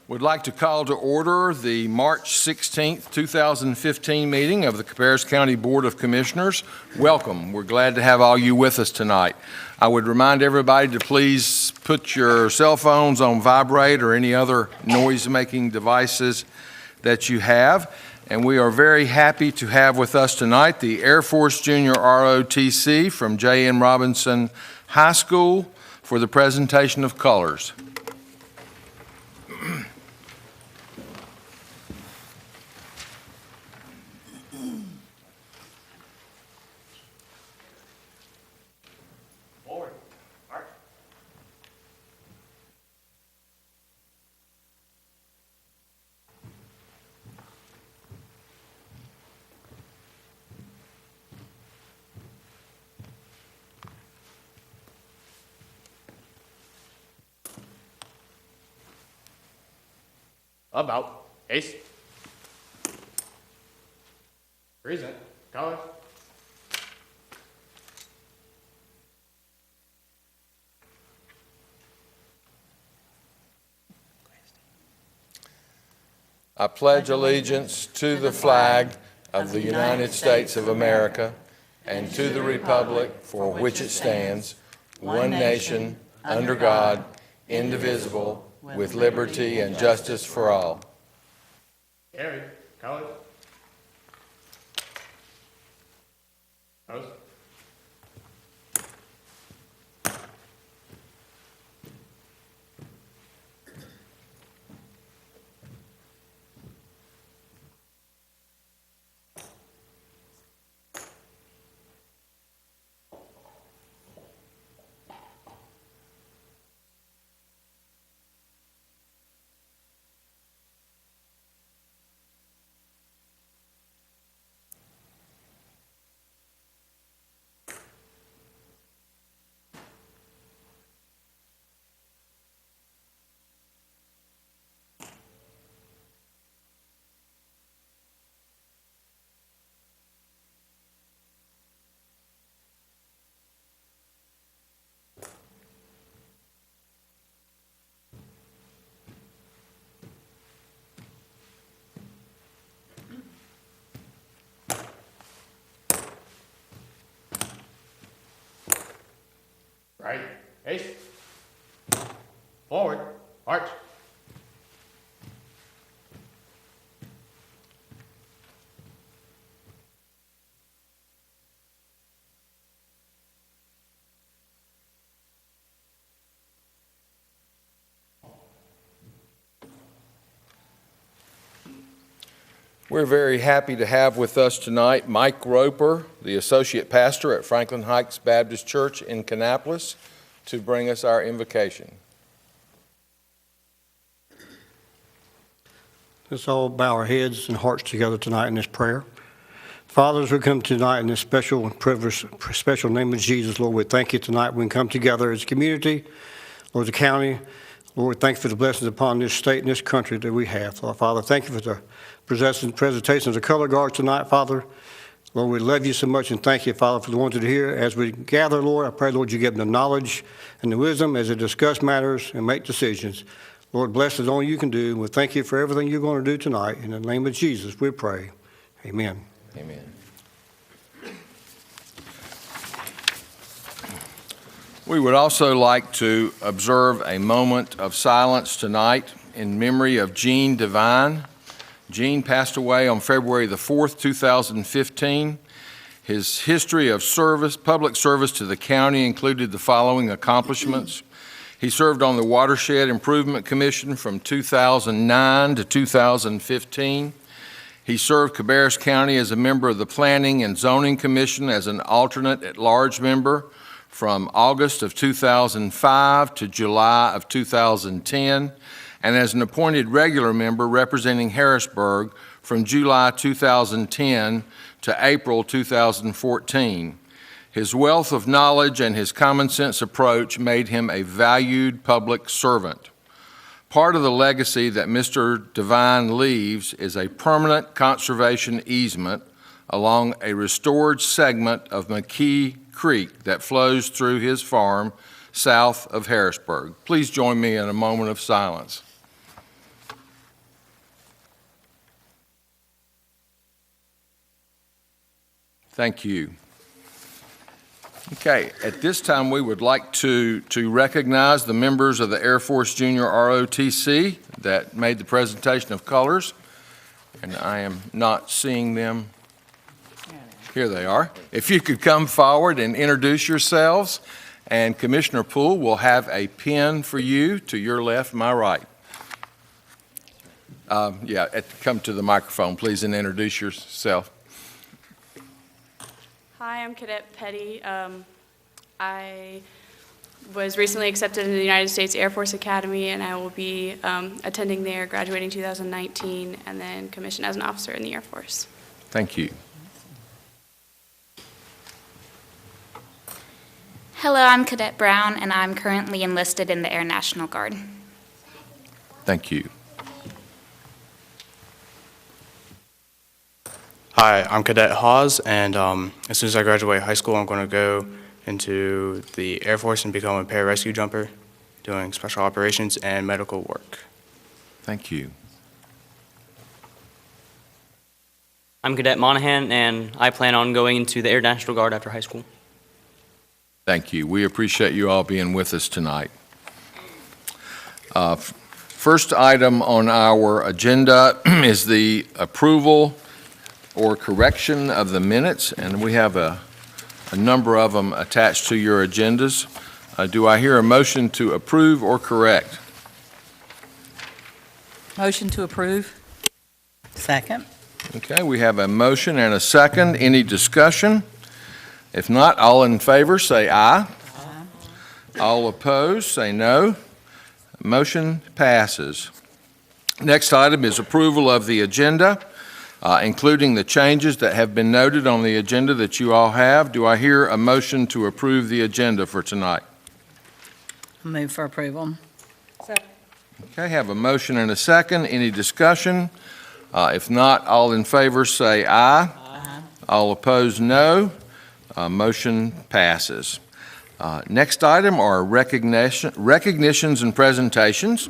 Would like to call to order the March 16th, 2015 meeting of the Cabarrus County Board of Commissioners. Welcome. We're glad to have all you with us tonight. I would remind everybody to please put your cell phones on vibrate or any other noise-making devices that you have. And we are very happy to have with us tonight the Air Force Junior ROTC from J.M. Robinson High School for the presentation of colors. About ace. Present. Color. I pledge allegiance to the flag of the United States of America and to the republic for which it stands, one nation, under God, indivisible, with liberty and justice for all. Carry. Color. Post. Right. Ace. Forward. Arch. We're very happy to have with us tonight Mike Roper, the Associate Pastor at Franklin Heights Baptist Church in Kannapolis, to bring us our invocation. Let's all bow our heads and hearts together tonight in this prayer. Father, as we come tonight in this special and privileged, special name of Jesus, Lord, we thank you tonight. We can come together as a community, Lord, the county. Lord, thank you for the blessings upon this state and this country that we have. Lord, Father, thank you for the presentation of the color guard tonight, Father. Lord, we love you so much and thank you, Father, for the ones that are here. As we gather, Lord, I pray, Lord, you give them the knowledge and the wisdom as they discuss matters and make decisions. Lord, bless us only you can do. We thank you for everything you're going to do tonight. In the name of Jesus, we pray. Amen. Amen. We would also like to observe a moment of silence tonight in memory of Gene Devine. Gene passed away on February the 4th, 2015. His history of service, public service to the county included the following accomplishments. He served on the Watershed Improvement Commission from 2009 to 2015. He served Cabarrus County as a member of the Planning and Zoning Commission as an alternate at-large member from August of 2005 to July of 2010, and as an appointed regular member representing Harrisburg from July 2010 to April 2014. His wealth of knowledge and his common sense approach made him a valued public servant. Part of the legacy that Mr. Devine leaves is a permanent conservation easement along a restored segment of McKee Creek that flows through his farm south of Harrisburg. Please join me in a moment of silence. Thank you. Okay, at this time, we would like to recognize the members of the Air Force Junior ROTC that made the presentation of colors, and I am not seeing them. Here they are. If you could come forward and introduce yourselves, and Commissioner Poole will have a pin for you to your left, my right. Come to the microphone, please, and introduce yourself. Hi, I'm Cadet Petty. I was recently accepted into the United States Air Force Academy, and I will be attending there, graduating 2019, and then commissioned as an officer in the Air Force. Thank you. Hello, I'm Cadet Brown, and I'm currently enlisted in the Air National Guard. Thank you. Hi, I'm Cadet Hawes, and as soon as I graduate high school, I'm going to go into the Air Force and become a pararescue jumper, doing special operations and medical work. Thank you. I'm Cadet Monahan, and I plan on going into the Air National Guard after high school. Thank you. We appreciate you all being with us tonight. First item on our agenda is the approval or correction of the minutes, and we have a number of them attached to your agendas. Do I hear a motion to approve or correct? Motion to approve. Second. Okay, we have a motion and a second. Any discussion? If not, all in favor say aye. All opposed say no. Motion passes. Next item is approval of the agenda, including the changes that have been noted on the agenda that you all have. Do I hear a motion to approve the agenda for tonight? Move for approval. Okay, have a motion and a second. Any discussion? If not, all in favor say aye. All opposed, no. Motion passes. Next item are recognitions and presentations,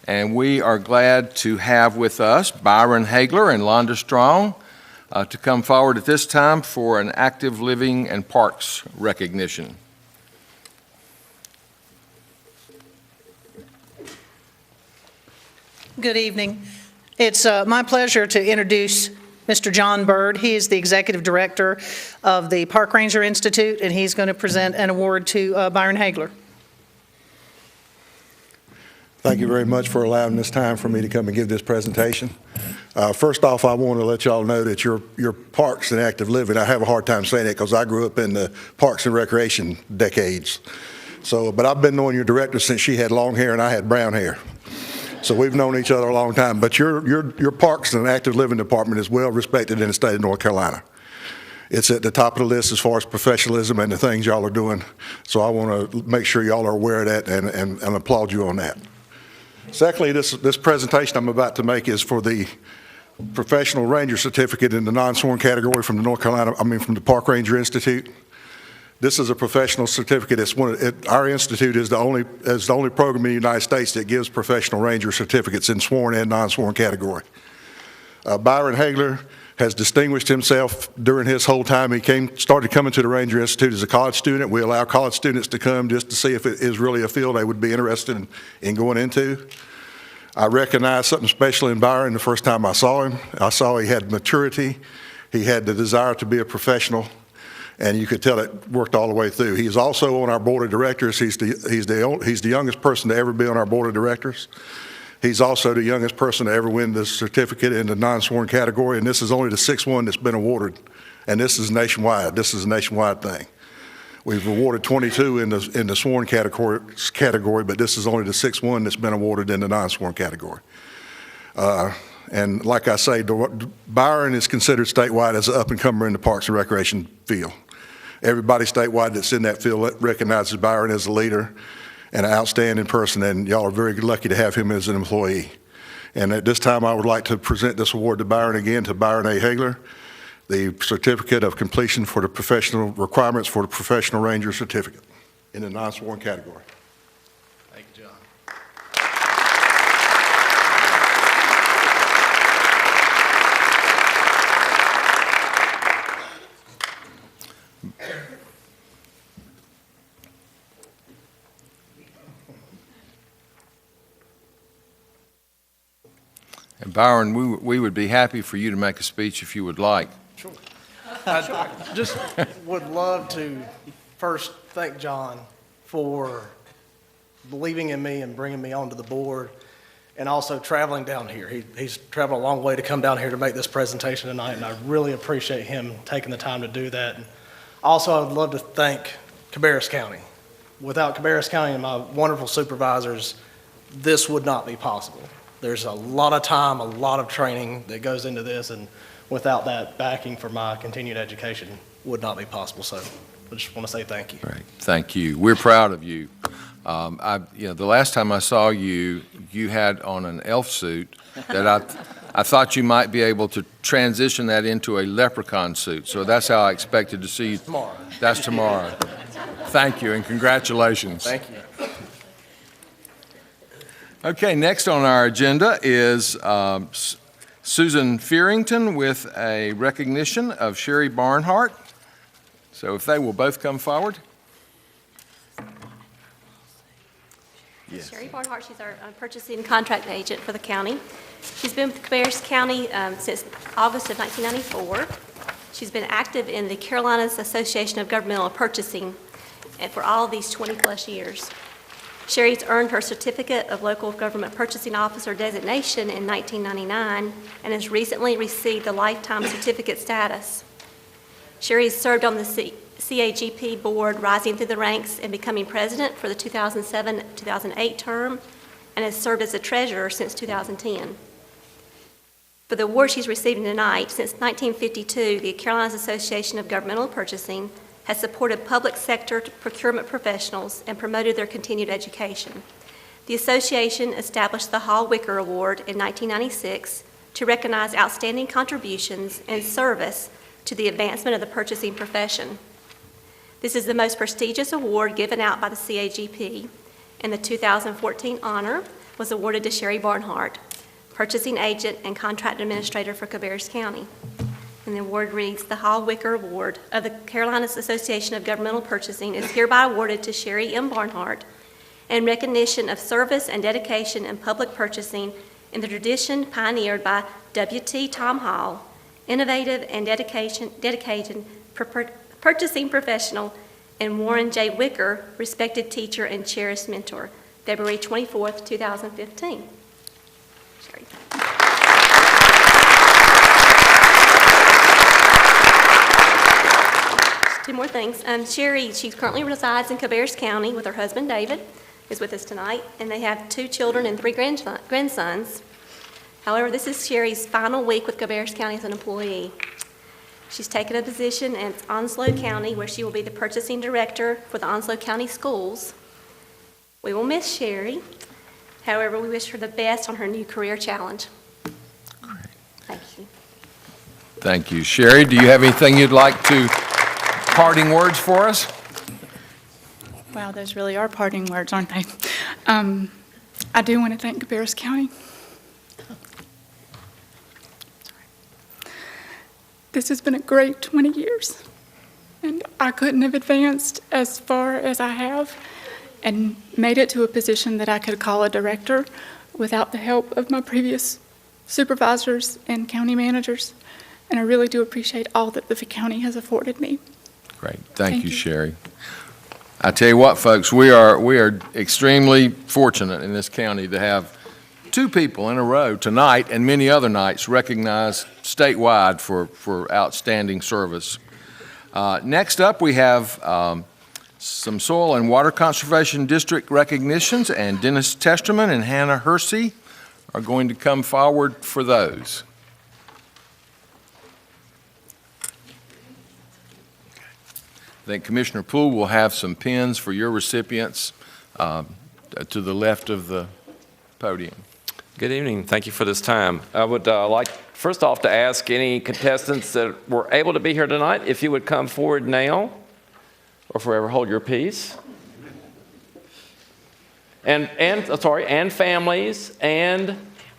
and we are glad to have with us Byron Hagler and Londa Strong to come forward at this time for an active living and parks recognition. Good evening. It's my pleasure to introduce Mr. John Bird. He is the Executive Director of the Park Ranger Institute, and he's going to present an award to Byron Hagler. Thank you very much for allowing this time for me to come and give this presentation. First off, I want to let y'all know that your parks and active living, I have a hard time saying it because I grew up in the parks and recreation decades. But I've been knowing your director since she had long hair and I had brown hair. So we've known each other a long time, but your Parks and Active Living Department is well respected in the state of North Carolina. It's at the top of the list as far as professionalism and the things y'all are doing. So I want to make sure y'all are aware of that and applaud you on that. Secondly, this presentation I'm about to make is for the Professional Ranger Certificate in the non-sworn category from the from the Park Ranger Institute. This is a professional certificate. Our institute is the only program in the United States that gives professional ranger certificates in sworn and non-sworn category. Byron Hagler has distinguished himself during his whole time. He started coming to the Ranger Institute as a college student. We allow college students to come just to see if it is really a field they would be interested in going into. I recognized something special in Byron the first time I saw him. I saw he had maturity. He had the desire to be a professional. And you could tell it worked all the way through. He's also on our board of directors. He's the youngest person to ever be on our board of directors. He's also the youngest person to ever win the certificate in the non-sworn category, and this is only the sixth one that's been awarded. And this is nationwide. This is a nationwide thing. We've awarded 22 in the sworn category, but this is only the sixth one that's been awarded in the non-sworn category. And like I say, Byron is considered statewide as an up-and-comer in the parks and recreation field. Everybody statewide that's in that field recognizes Byron as a leader and an outstanding person, and y'all are very lucky to have him as an employee. And at this time, I would like to present this award to Byron again, to Byron A. Hagler, the certificate of completion for the professional requirements for the Professional Ranger Certificate in the non-sworn category. Thank you, John. Byron, we would be happy for you to make a speech if you would like. I just would love to first thank John for believing in me and bringing me onto the board, and also traveling down here. He's traveled a long way to come down here to make this presentation tonight, and I really appreciate him taking the time to do that. And also, I would love to thank Cabarrus County. Without Cabarrus County and my wonderful supervisors, this would not be possible. There's a lot of time, a lot of training that goes into this, and without that backing for my continued education, would not be possible. So I just want to say thank you. Great, thank you. We're proud of you. The last time I saw you, you had on an elf suit that I thought you might be able to transition that into a leprechaun suit. So that's how I expected to see you. Tomorrow. That's tomorrow. Thank you and congratulations. Thank you. Okay, next on our agenda is Susan Fearington with a recognition of Sherry Barnhart. So if they will both come forward. Yes. Sherry Barnhart, she's our purchasing contract agent for the county. She's been with Cabarrus County since August of 1994. She's been active in the Carolinas Association of Governmental Purchasing for all of these 20-plus years. Sherry's earned her Certificate of Local Government Purchasing Officer designation in 1999 and has recently received the Lifetime Certificate status. Sherry has served on the CAGP board, rising through the ranks and becoming president for the 2007-2008 term, and has served as the treasurer since 2010. For the award she's receiving tonight, since 1952, the Carolinas Association of Governmental Purchasing has supported public sector procurement professionals and promoted their continued education. The association established the Hall Wicker Award in 1996 to recognize outstanding contributions and service to the advancement of the purchasing profession. This is the most prestigious award given out by the CAGP, and the 2014 honor was awarded to Sherry Barnhart, Purchasing Agent and Contract Administrator for Cabarrus County. And the award reads, the Hall Wicker Award of the Carolinas Association of Governmental Purchasing is hereby awarded to Sherry M. Barnhart in recognition of service and dedication in public purchasing in the tradition pioneered by W.T. Tom Hall, innovative and dedicated purchasing professional, and Warren J. Wicker, respected teacher and cherished mentor. February 24th, 2015. Sherry. Two more things. Sherry, she currently resides in Cabarrus County with her husband, David, who's with us tonight, and they have 2 children and 3 grandsons. However, this is Sherry's final week with Cabarrus County as an employee. She's taken a position at Onslow County, where she will be the purchasing director for the Onslow County Schools. We will miss Sherry. However, we wish her the best on her new career challenge. Great. Thank you. Thank you. Sherry, do you have anything you'd like to parting words for us? Wow, those really are parting words, aren't they? I do want to thank Cabarrus County. This has been a great 20 years, and I couldn't have advanced as far as I have and made it to a position that I could call a director without the help of my previous supervisors and county managers, and I really do appreciate all that the county has afforded me. Great. Thank you, Sherry. I tell you what, folks, we are extremely fortunate in this county to have 2 people in a row tonight and many other nights recognized statewide for outstanding service. Next up, we have some Soil and Water Conservation District recognitions, and Dennis Testerman and Hannah Hersey are going to come forward for those. I think Commissioner Poole will have some pins for your recipients to the left of the podium. Good evening. Thank you for this time. I would like, first off, to ask any contestants that were able to be here tonight if you would come forward now or forever hold your peace. And families and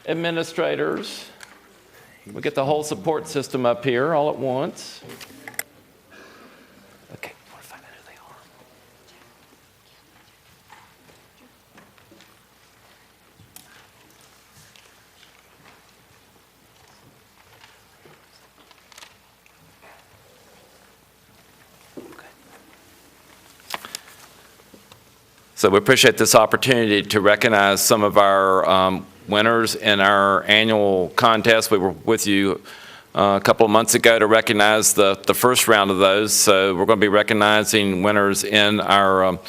administrators. We get the whole support system up here all at once. Okay, I want to find out who they are. So we appreciate this opportunity to recognize some of our winners in our annual contest. We were with you a couple of months ago to recognize the first round of those. So we're going to be recognizing winners in our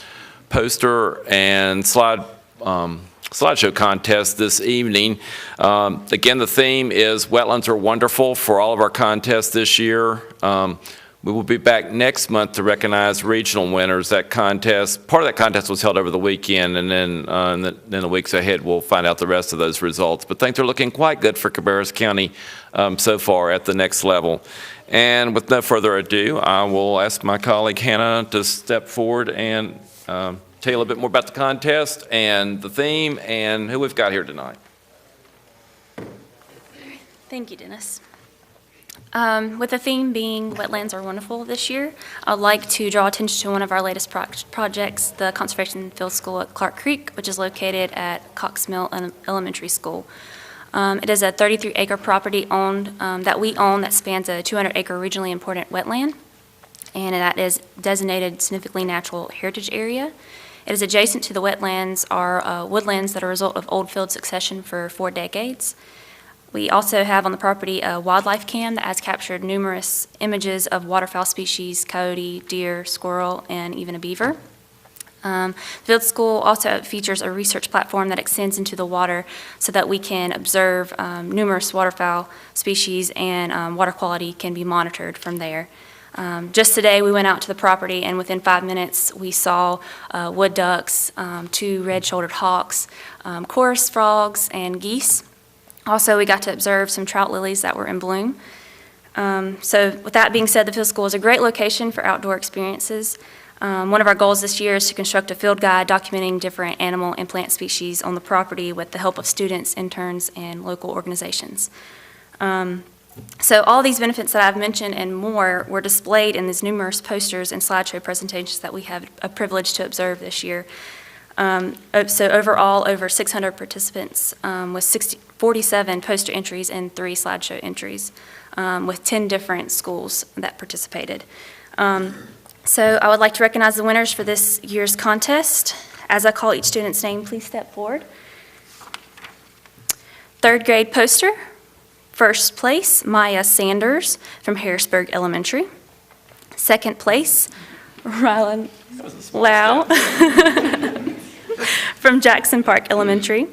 poster and slideshow contest this evening. Again, the theme is Wetlands Are Wonderful for all of our contests this year. We will be back next month to recognize regional winners. That contest, part of that contest was held over the weekend, and then in the weeks ahead, we'll find out the rest of those results. But things are looking quite good for Cabarrus County so far at the next level. And with no further ado, I will ask my colleague Hannah to step forward and tell you a little bit more about the contest and the theme and who we've got here tonight. Thank you, Dennis. With the theme being Wetlands Are Wonderful this year, I'd like to draw attention to one of our latest projects, the Conservation Field School at Clark Creek, which is located at Cox Mill Elementary School. It is a 33-acre property that we own that spans a 200-acre regionally important wetland, and that is designated significantly natural heritage area. It is adjacent to the wetlands are woodlands that are a result of old field succession for 4 decades. We also have on the property a wildlife cam that has captured numerous images of waterfowl species, coyote, deer, squirrel, and even a beaver. The field school also features a research platform that extends into the water so that we can observe numerous waterfowl species and water quality can be monitored from there. Just today, we went out to the property, and within 5 minutes, we saw wood ducks, 2 red-shouldered hawks, chorus frogs, and geese. Also, we got to observe some trout lilies that were in bloom. So with that being said, the field school is a great location for outdoor experiences. One of our goals this year is to construct a field guide documenting different animal and plant species on the property with the help of students, interns, and local organizations. So all these benefits that I've mentioned and more were displayed in these numerous posters and slideshow presentations that we have a privilege to observe this year. So overall, over 600 participants with 47 poster entries and 3 slideshow entries with 10 different schools that participated. So I would like to recognize the winners for this year's contest. As I call each student's name, please step forward. 3rd grade poster, first place, Maya Sanders from Harrisburg Elementary. 2nd place, Rylan Lau from Jackson Park Elementary.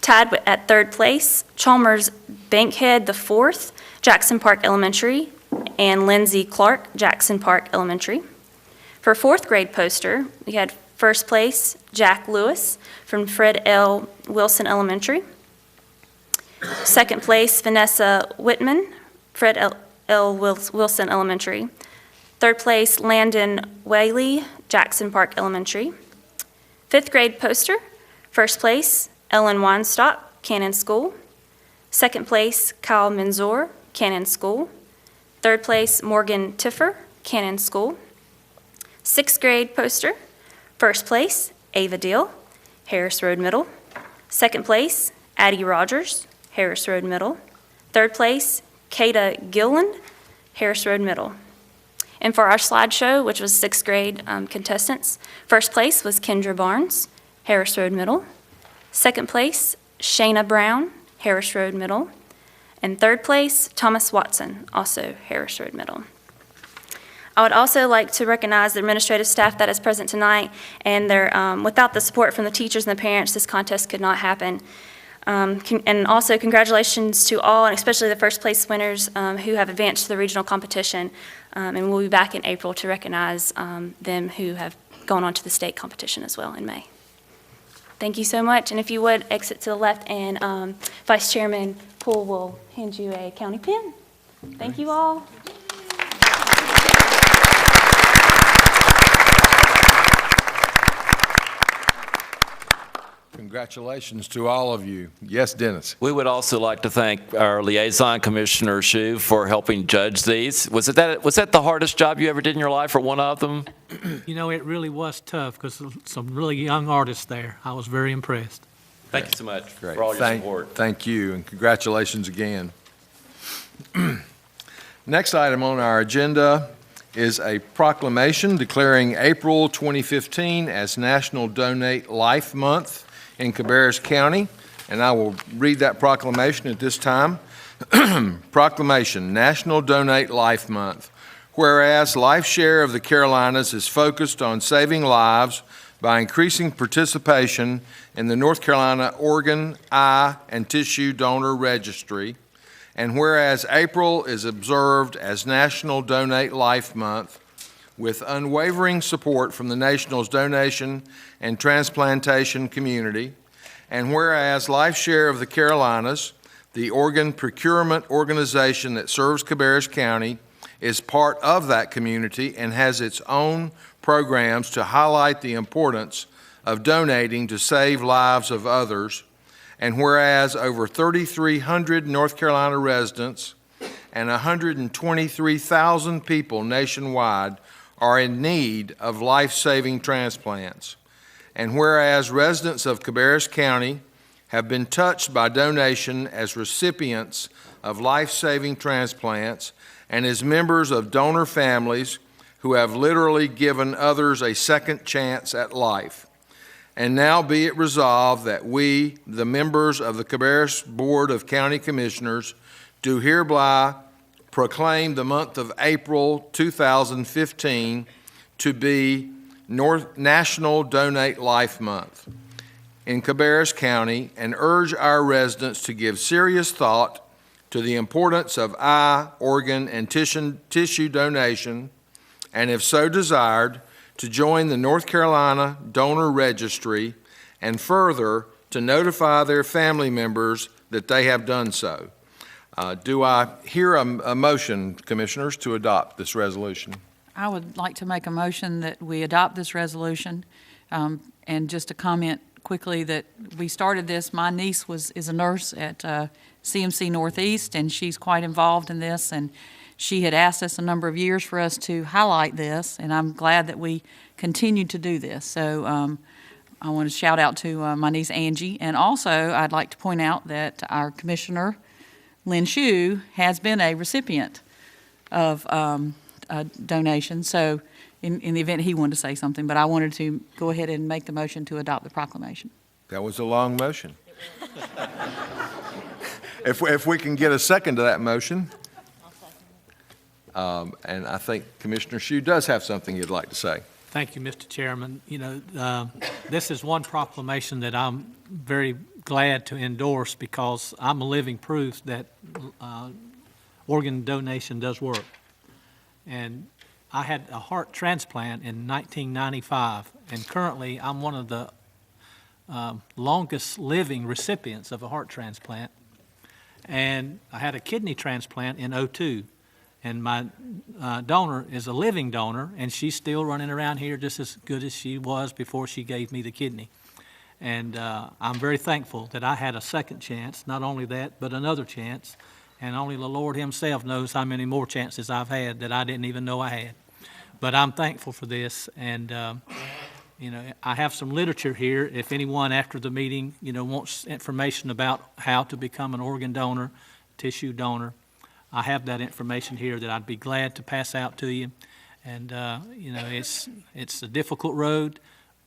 Tied at 3rd place, Chalmers Bankhead IV, Jackson Park Elementary, and Lindsay Clark, Jackson Park Elementary. For 4th grade poster, we had first place, Jack Lewis from Fred L. Wilson Elementary. 2nd place, Vanessa Whitman, Fred L. Wilson Elementary. 3rd place, Landon Whaley, Jackson Park Elementary. 5th grade poster, first place, Ellen Weinstock, Cannon School. 2nd place, Kyle Menzor, Cannon School. 3rd place, Morgan Tiffer, Cannon School. 6th grade poster, first place, Ava Deal, Harris Road Middle. 2nd place, Addie Rogers, Harris Road Middle. 3rd place, Kata Gilland, Harris Road Middle. And for our slideshow, which was 6th grade contestants, first place was Kendra Barnes, Harris Road Middle. 2nd place, Shayna Brown, Harris Road Middle. And 3rd place, Thomas Watson, also Harris Road Middle. I would also like to recognize the administrative staff that is present tonight, and without the support from the teachers and the parents, this contest could not happen. And also congratulations to all, and especially the first place winners who have advanced to the regional competition. And we'll be back in April to recognize them who have gone on to the state competition as well in May. Thank you so much, and if you would, exit to the left, and Vice Chairman Poole will hand you a county pin. Thank you all. Congratulations to all of you. Yes, Dennis. We would also like to thank our liaison, Commissioner Shu, for helping judge these. Was that the hardest job you ever did in your life, or one of them? You know, it really was tough because some really young artists there. I was very impressed. Thank you so much Great. for all your support. Thank you, and congratulations again. Next item on our agenda is a proclamation declaring April 2015 as National Donate Life Month in Cabarrus County, and I will read that proclamation at this time. Proclamation, National Donate Life Month. Whereas Life Share of the Carolinas is focused on saving lives by increasing participation in the North Carolina Organ, Eye, and Tissue Donor Registry, and whereas April is observed as National Donate Life Month with unwavering support from the nation's donation and transplantation community, and whereas Life Share of the Carolinas, the organ procurement organization that serves Cabarrus County, is part of that community and has its own programs to highlight the importance of donating to save lives of others, and whereas over 3,300 North Carolina residents and 123,000 people nationwide are in need of life-saving transplants, and whereas residents of Cabarrus County have been touched by donation as recipients of life-saving transplants and as members of donor families who have literally given others a second chance at life. And now be it resolved that we, the members of the Cabarrus Board of County Commissioners, do hereby proclaim the month of April 2015 to be National Donate Life Month in Cabarrus County, and urge our residents to give serious thought to the importance of eye, organ, and tissue donation, and if so desired, to join the North Carolina Donor Registry, and further, to notify their family members that they have done so. Do I hear a motion, Commissioners, to adopt this resolution? I would like to make a motion that we adopt this resolution. And just to comment quickly that we started this, my niece is a nurse at CMC Northeast, and she's quite involved in this, and she had asked us a number of years for us to highlight this, and I'm glad that we continued to do this. So I want to shout out to my niece Angie, and also I'd like to point out that our Commissioner, Lynn Shue, has been a recipient of a donation. So in the event he wanted to say something, but I wanted to go ahead and make the motion to adopt the proclamation. That was a long motion. If we can get a second to that motion. And I think Commissioner Shue does have something you'd like to say. Thank you, Mr. Chairman. You know, this is one proclamation that I'm very glad to endorse because I'm a living proof that organ donation does work. And I had a heart transplant in 1995, and currently I'm one of the longest living recipients of a heart transplant. And I had a kidney transplant in '02. And my donor is a living donor, and she's still running around here just as good as she was before she gave me the kidney. And I'm very thankful that I had a second chance, not only that, but another chance. And only the Lord himself knows how many more chances I've had that I didn't even know I had. But I'm thankful for this, and you know, I have some literature here. If anyone after the meeting, you know, wants information about how to become an organ donor, tissue donor, I have that information here that I'd be glad to pass out to you. And, you know, it's a difficult road,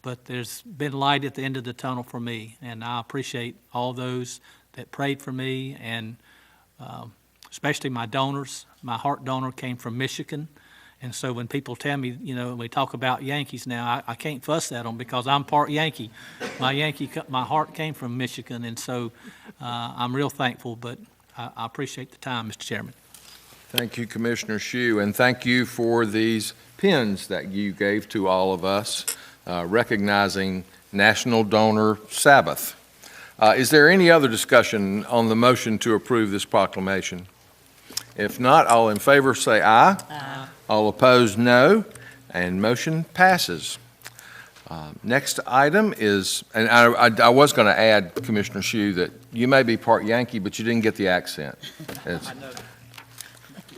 but there's been light at the end of the tunnel for me. And I appreciate all those that prayed for me, and especially my donors. My heart donor came from Michigan. And so when people tell me, you know, we talk about Yankees now, I can't fuss at them because I'm part Yankee. My heart came from Michigan, and so I'm real thankful, but I appreciate the time, Mr. Chairman. Thank you, Commissioner Shue, and thank you for these pins that you gave to all of us, recognizing National Donor Sabbath. Is there any other discussion on the motion to approve this proclamation? If not, all in favor say aye. Aye. All opposed, no, and motion passes. Next item is, and I was going to add, Commissioner Shue, that you may be part Yankee, but you didn't get the accent.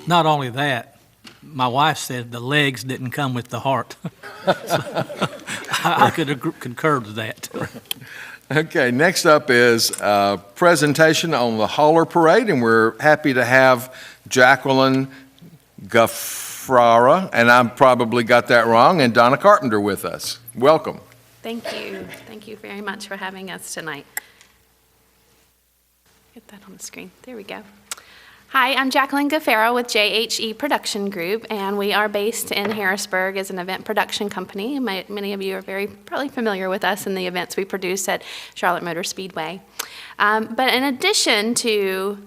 Not only that, my wife said the legs didn't come with the heart. So I could concur with that. Okay, next up is a presentation on the Hauler Parade, and we're happy to have Jacqueline Guff Frara, and I probably got that wrong, and Donna Carpenter with us. Welcome. Thank you. Thank you very much for having us tonight. Get that on the screen. There we go. Hi, I'm Jacqueline Gaffaro with JHE Production Group, and we are based in Harrisburg as an event production company. Many of you are probably familiar with us and the events we produce at Charlotte Motor Speedway. But in addition to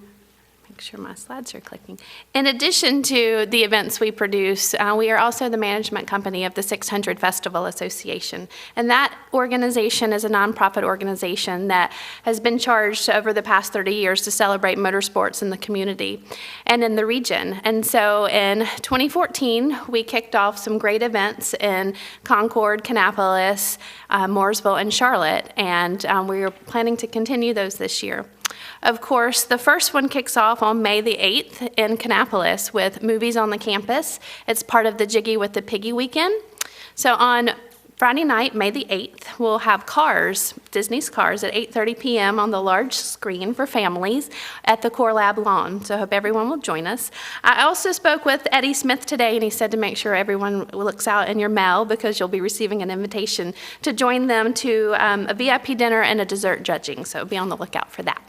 make sure my slides are clicking. In addition to the events we produce, we are also the management company of the 600 Festival Association. And that organization is a nonprofit organization that has been charged over the past 30 years to celebrate motorsports in the community and in the region. And so in 2014, we kicked off some great events in Concord, Kannapolis, Mooresville, and Charlotte. And we are planning to continue those this year. Of course, the first one kicks off on May the 8th in Kannapolis with Movies on the Campus. It's part of the Jiggy with the Piggy weekend. So on Friday night, May the 8th, we'll have Cars, Disney's Cars, at 8:30 p.m. on the large screen for families at the Core Lab lawn. So I hope everyone will join us. I also spoke with Eddie Smith today, and he said to make sure everyone looks out in your mail because you'll be receiving an invitation to join them to a VIP dinner and a dessert judging. So be on the lookout for that.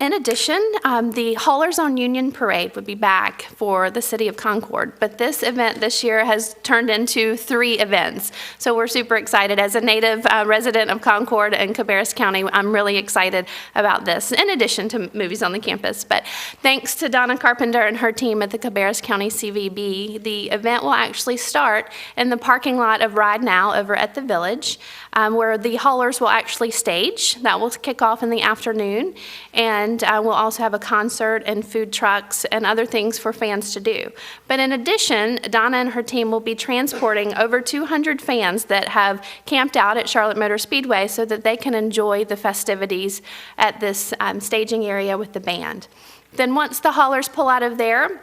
In addition, the Haulers on Union Parade would be back for the City of Concord, but this event this year has turned into 3 events. So we're super excited. As a native resident of Concord and Cabarrus County, I'm really excited about this, in addition to Movies on the Campus. But thanks to Donna Carpenter and her team at the Cabarrus County CVB, the event will actually start in the parking lot of Ride Now over at the Village, where the haulers will actually stage. That will kick off in the afternoon, and we'll also have a concert and food trucks and other things for fans to do. But in addition, Donna and her team will be transporting over 200 fans that have camped out at Charlotte Motor Speedway so that they can enjoy the festivities at this staging area with the band. Then once the haulers pull out of there,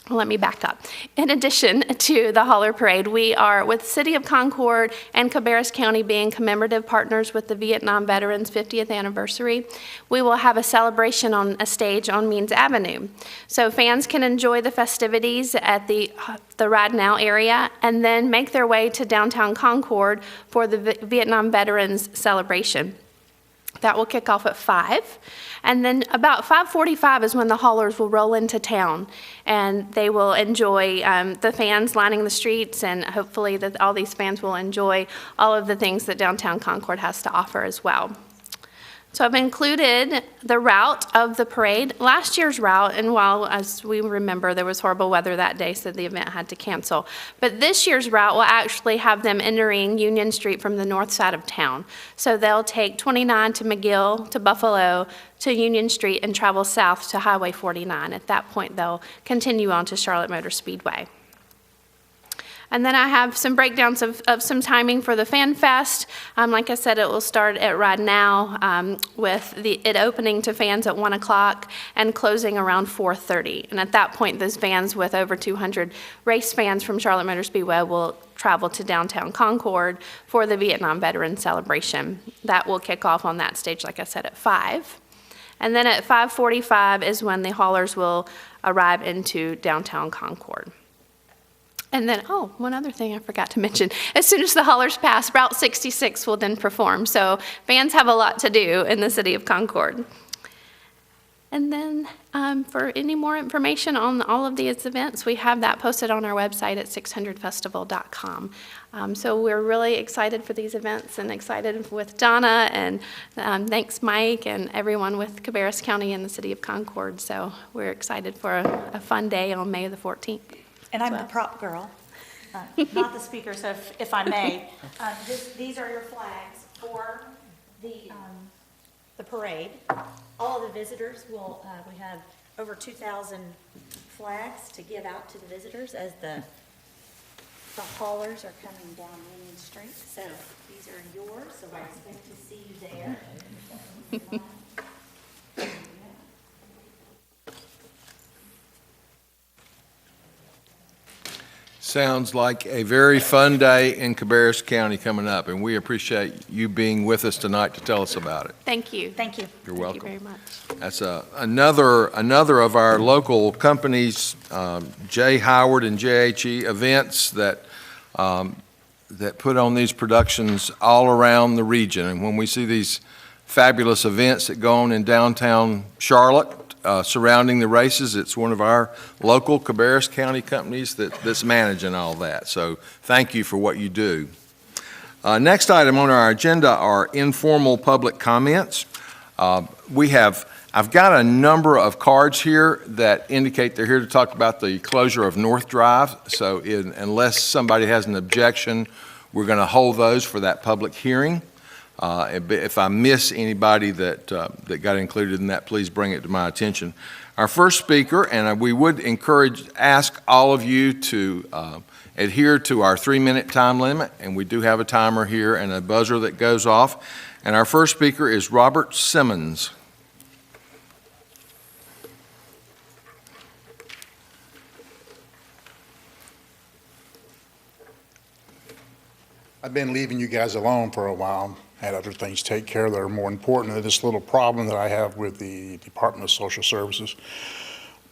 let me back up. In addition to the Hauler Parade, we are, with City of Concord and Cabarrus County being commemorative partners with the Vietnam Veterans' 50th anniversary, we will have a celebration on a stage on Means Avenue. So fans can enjoy the festivities at the Ride Now area and then make their way to downtown Concord for the Vietnam Veterans celebration. That will kick off at 5. And then about 5:45 is when the haulers will roll into town, and they will enjoy the fans lining the streets, and hopefully that all these fans will enjoy all of the things that downtown Concord has to offer as well. So I've included the route of the parade, last year's route, and while, as we remember, there was horrible weather that day, so the event had to cancel. But this year's route will actually have them entering Union Street from the north side of town. So they'll take 29 to McGill, to Buffalo, to Union Street, and travel south to Highway 49. At that point, they'll continue on to Charlotte Motor Speedway. And then I have some breakdowns of some timing for the Fan Fest. Like I said, it will start at Ride Now with it opening to fans at 1 o'clock and closing around 4:30. And at that point, those fans with over 200 race fans from Charlotte Motor Speedway will travel to downtown Concord for the Vietnam Veterans celebration. That will kick off on that stage, like I said, at 5. And then at 5:45 is when the haulers will arrive into downtown Concord. And then, one other thing I forgot to mention. As soon as the haulers pass, Route 66 will then perform. So fans have a lot to do in the City of Concord. And then for any more information on all of these events, we have that posted on our website at 600festival.com. So we're really excited for these events and excited with Donna, and thanks Mike and everyone with Cabarrus County and the City of Concord. So we're excited for a fun day on May the 14th. And I'm the prop girl, not the speaker, so if I may. These are your flags for the parade. All of the visitors will, we have over 2,000 flags to give out to the visitors as the haulers are coming down Union Street. So these are yours, so I expect to see you there. Sounds like a very fun day in Cabarrus County coming up, and we appreciate you being with us tonight to tell us about it. Thank you. Thank you. You're welcome. Thank you very much. That's another of our local companies, J. Howard and JHE events that put on these productions all around the region. And when we see these fabulous events that go on in downtown Charlotte surrounding the races, it's one of our local Cabarrus County companies that's managing all that. So thank you for what you do. Next item on our agenda are informal public comments. I've got a number of cards here that indicate they're here to talk about the closure of North Drive. So unless somebody has an objection, we're going to hold those for that public hearing. If I miss anybody that got included in that, please bring it to my attention. Our first speaker, and we would ask all of you to adhere to our 3-minute time limit, and we do have a timer here and a buzzer that goes off. And our first speaker is Robert Simmons. I've been leaving you guys alone for a while. Had other things to take care of that are more important than this little problem that I have with the Department of Social Services.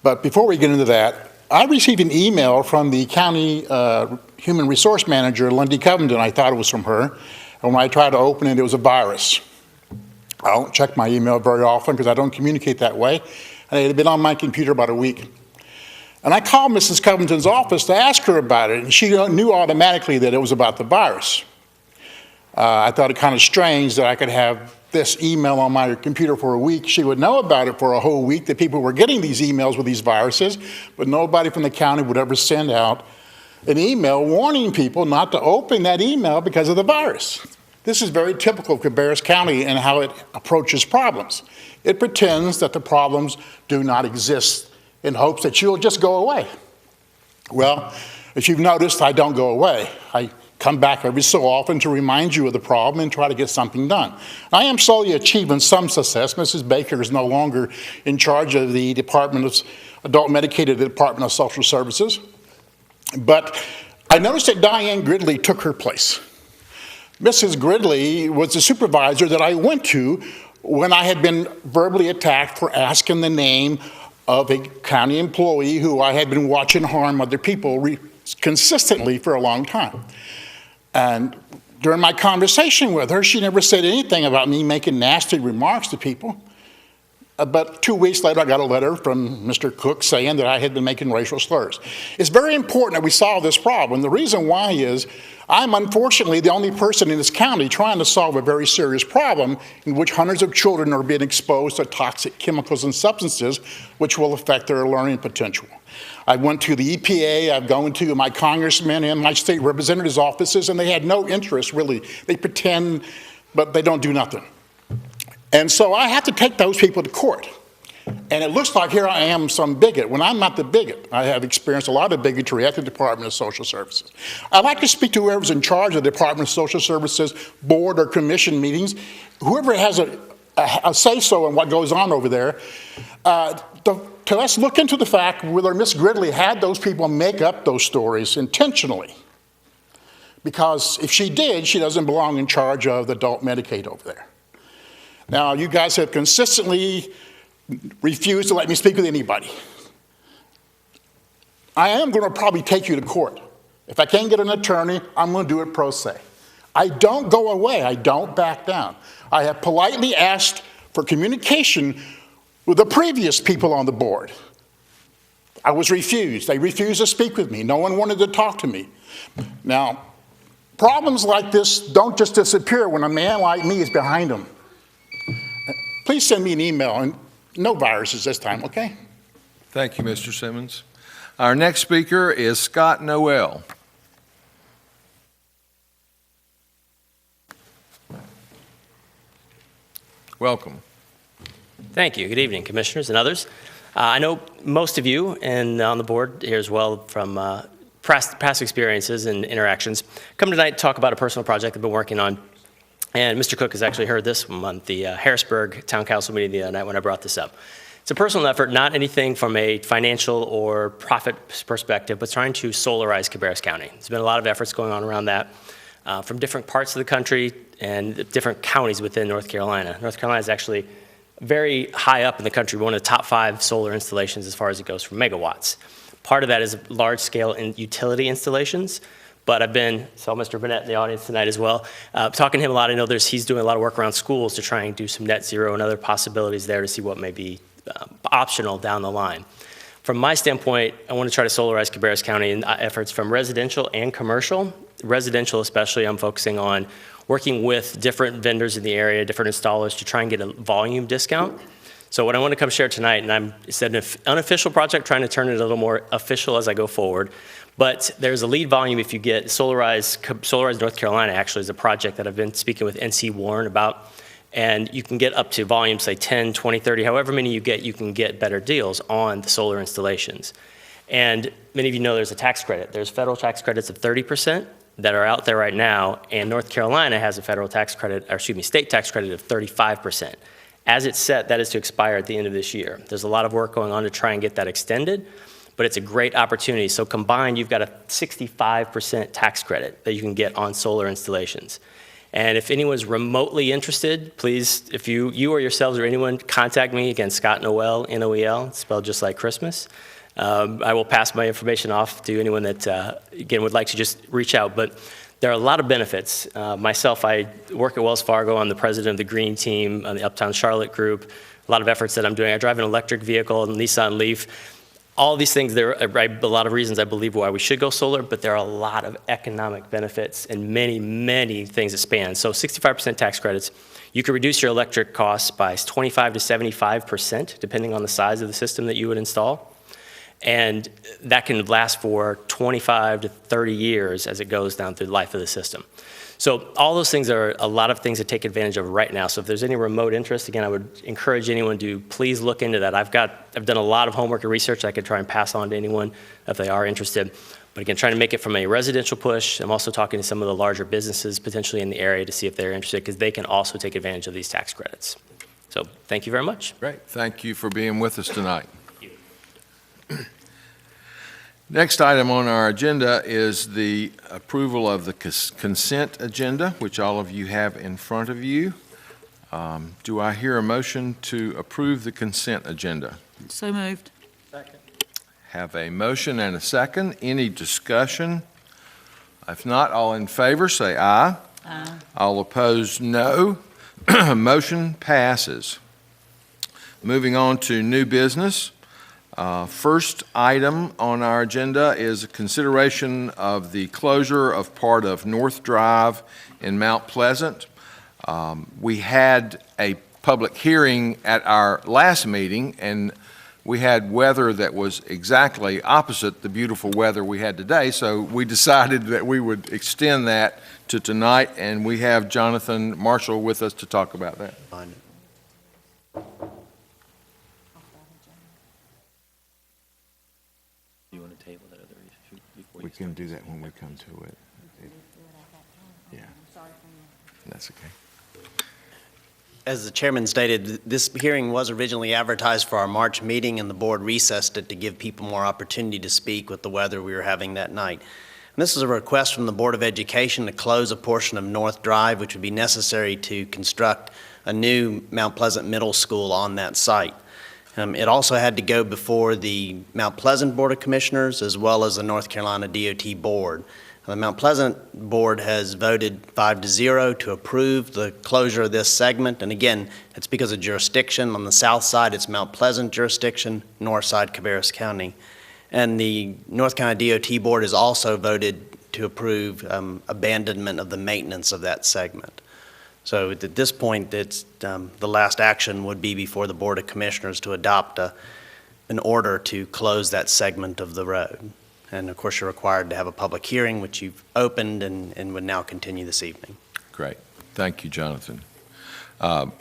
But before we get into that, I received an email from the county human resource manager, Lindy Covington. I thought it was from her. And when I tried to open it, it was a virus. I don't check my email very often because I don't communicate that way. And it had been on my computer about a week. And I called Mrs. Covington's office to ask her about it, and she knew automatically that it was about the virus. I thought it kind of strange that I could have this email on my computer for a week. She would know about it for a whole week, that people were getting these emails with these viruses, but nobody from the county would ever send out an email warning people not to open that email because of the virus. This is very typical of Cabarrus County and how it approaches problems. It pretends that the problems do not exist in hopes that you'll just go away. Well, if you've noticed, I don't go away. I come back every so often to remind you of the problem and try to get something done. I am slowly achieving some success. Mrs. Baker is no longer in charge of the Department of Adult Medicaid at the Department of Social Services. But I noticed that Diane Gridley took her place. Mrs. Gridley was the supervisor that I went to when I had been verbally attacked for asking the name of a county employee who I had been watching harm other people consistently for a long time. And during my conversation with her, she never said anything about me making nasty remarks to people. But 2 weeks later, I got a letter from Mr. Cook saying that I had been making racial slurs. It's very important that we solve this problem. The reason why is I'm unfortunately the only person in this county trying to solve a very serious problem in which hundreds of children are being exposed to toxic chemicals and substances which will affect their learning potential. I went to the EPA, I've gone to my congressmen and my state representatives' offices, and they had no interest, really. They pretend, but they don't do nothing. And so I have to take those people to court. And it looks like here I am some bigot, when I'm not the bigot. I have experienced a lot of bigotry at the Department of Social Services. I'd like to speak to whoever's in charge of the Department of Social Services board or commission meetings, whoever has a say-so in what goes on over there, to let's look into the fact whether Miss Gridley had those people make up those stories intentionally. Because if she did, she doesn't belong in charge of the adult Medicaid over there. Now, you guys have consistently refused to let me speak with anybody. I am going to probably take you to court. If I can't get an attorney, I'm going to do it pro se. I don't go away. I don't back down. I have politely asked for communication with the previous people on the board. I was refused. They refused to speak with me. No one wanted to talk to me. Now, problems like this don't just disappear when a man like me is behind them. Please send me an email, and no viruses this time, okay? Thank you, Mr. Simmons. Our next speaker is Scott Noel. Welcome. Thank you. Good evening, commissioners and others. I know most of you and on the board here as well from past experiences and interactions come tonight to talk about a personal project I've been working on. And Mr. Cook has actually heard this one at the Harrisburg Town Council meeting the other night when I brought this up. It's a personal effort, not anything from a financial or profit perspective, but trying to solarize Cabarrus County. There's been a lot of efforts going on around that from different parts of the country and different counties within North Carolina. North Carolina is actually very high up in the country, one of the top 5 solar installations as far as it goes for megawatts. Part of that is large-scale utility installations, but saw Mr. Burnett in the audience tonight as well, talking to him a lot. I know he's doing a lot of work around schools to try and do some net zero and other possibilities there to see what may be optional down the line. From my standpoint, I want to try to solarize Cabarrus County in efforts from residential and commercial. Residential especially, I'm focusing on working with different vendors in the area, different installers to try and get a volume discount. So what I want to come share tonight, and it's an unofficial project, trying to turn it a little more official as I go forward, but there's a lead volume if you get Solarize North Carolina actually is a project that I've been speaking with NC Warren about. And you can get up to volume, say 10, 20, 30, however many you get, you can get better deals on the solar installations. And many of you know there's a tax credit. There's federal tax credits of 30% that are out there right now, and North Carolina has a federal tax credit, or excuse me, state tax credit of 35%. As it's set, that is to expire at the end of this year. There's a lot of work going on to try and get that extended, but it's a great opportunity. So combined, you've got a 65% tax credit that you can get on solar installations. And if anyone's remotely interested, please, if you or yourselves or anyone, contact me. Again, Scott Noel, N-O-E-L, spelled just like Christmas. I will pass my information off to anyone that, again, would like to just reach out. But there are a lot of benefits. Myself, I work at Wells Fargo. I'm the president of the Green Team on the Uptown Charlotte group. A lot of efforts that I'm doing. I drive an electric vehicle, a Nissan Leaf. All these things, there are a lot of reasons I believe why we should go solar, but there are a lot of economic benefits and many, many things that span. So 65% tax credits. You could reduce your electric costs by 25 to 75%, depending on the size of the system that you would install. And that can last for 25 to 30 years as it goes down through the life of the system. So all those things are a lot of things to take advantage of right now. So if there's any remote interest, again, I would encourage anyone to please look into that. I've done a lot of homework and research I could try and pass on to anyone if they are interested. But again, trying to make it from a residential push. I'm also talking to some of the larger businesses potentially in the area to see if they're interested, because they can also take advantage of these tax credits. So thank you very much. Great. Thank you for being with us tonight. Next item on our agenda is the approval of the consent agenda, which all of you have in front of you. Do I hear a motion to approve the consent agenda? So moved. Second. Have a motion and a second. Any discussion? If not, all in favor say aye. Aye. All opposed, no. Motion passes. Moving on to new business. First item on our agenda is a consideration of the closure of part of North Drive in Mount Pleasant. We had a public hearing at our last meeting, and we had weather that was exactly opposite the beautiful weather we had today, so we decided that we would extend that to tonight, and we have Jonathan Marshall with us to talk about that. We can do that when we come to it. Yeah, that's okay. As the chairman stated, this hearing was originally advertised for our March meeting, and the board recessed it to give people more opportunity to speak with the weather we were having that night. And this is a request from the Board of Education to close a portion of North Drive, which would be necessary to construct a new Mount Pleasant Middle School on that site. It also had to go before the Mount Pleasant Board of Commissioners as well as the North Carolina DOT Board. The Mount Pleasant Board has voted 5-0 to approve the closure of this segment. And again, it's because of jurisdiction. On the south side, it's Mount Pleasant jurisdiction, north side, Cabarrus County. And the North Carolina DOT Board has also voted to approve abandonment of the maintenance of that segment. So at this point, it's, the last action would be before the Board of Commissioners to adopt an order to close that segment of the road. And of course, you're required to have a public hearing, which you've opened and would now continue this evening. Great. Thank you, Jonathan. I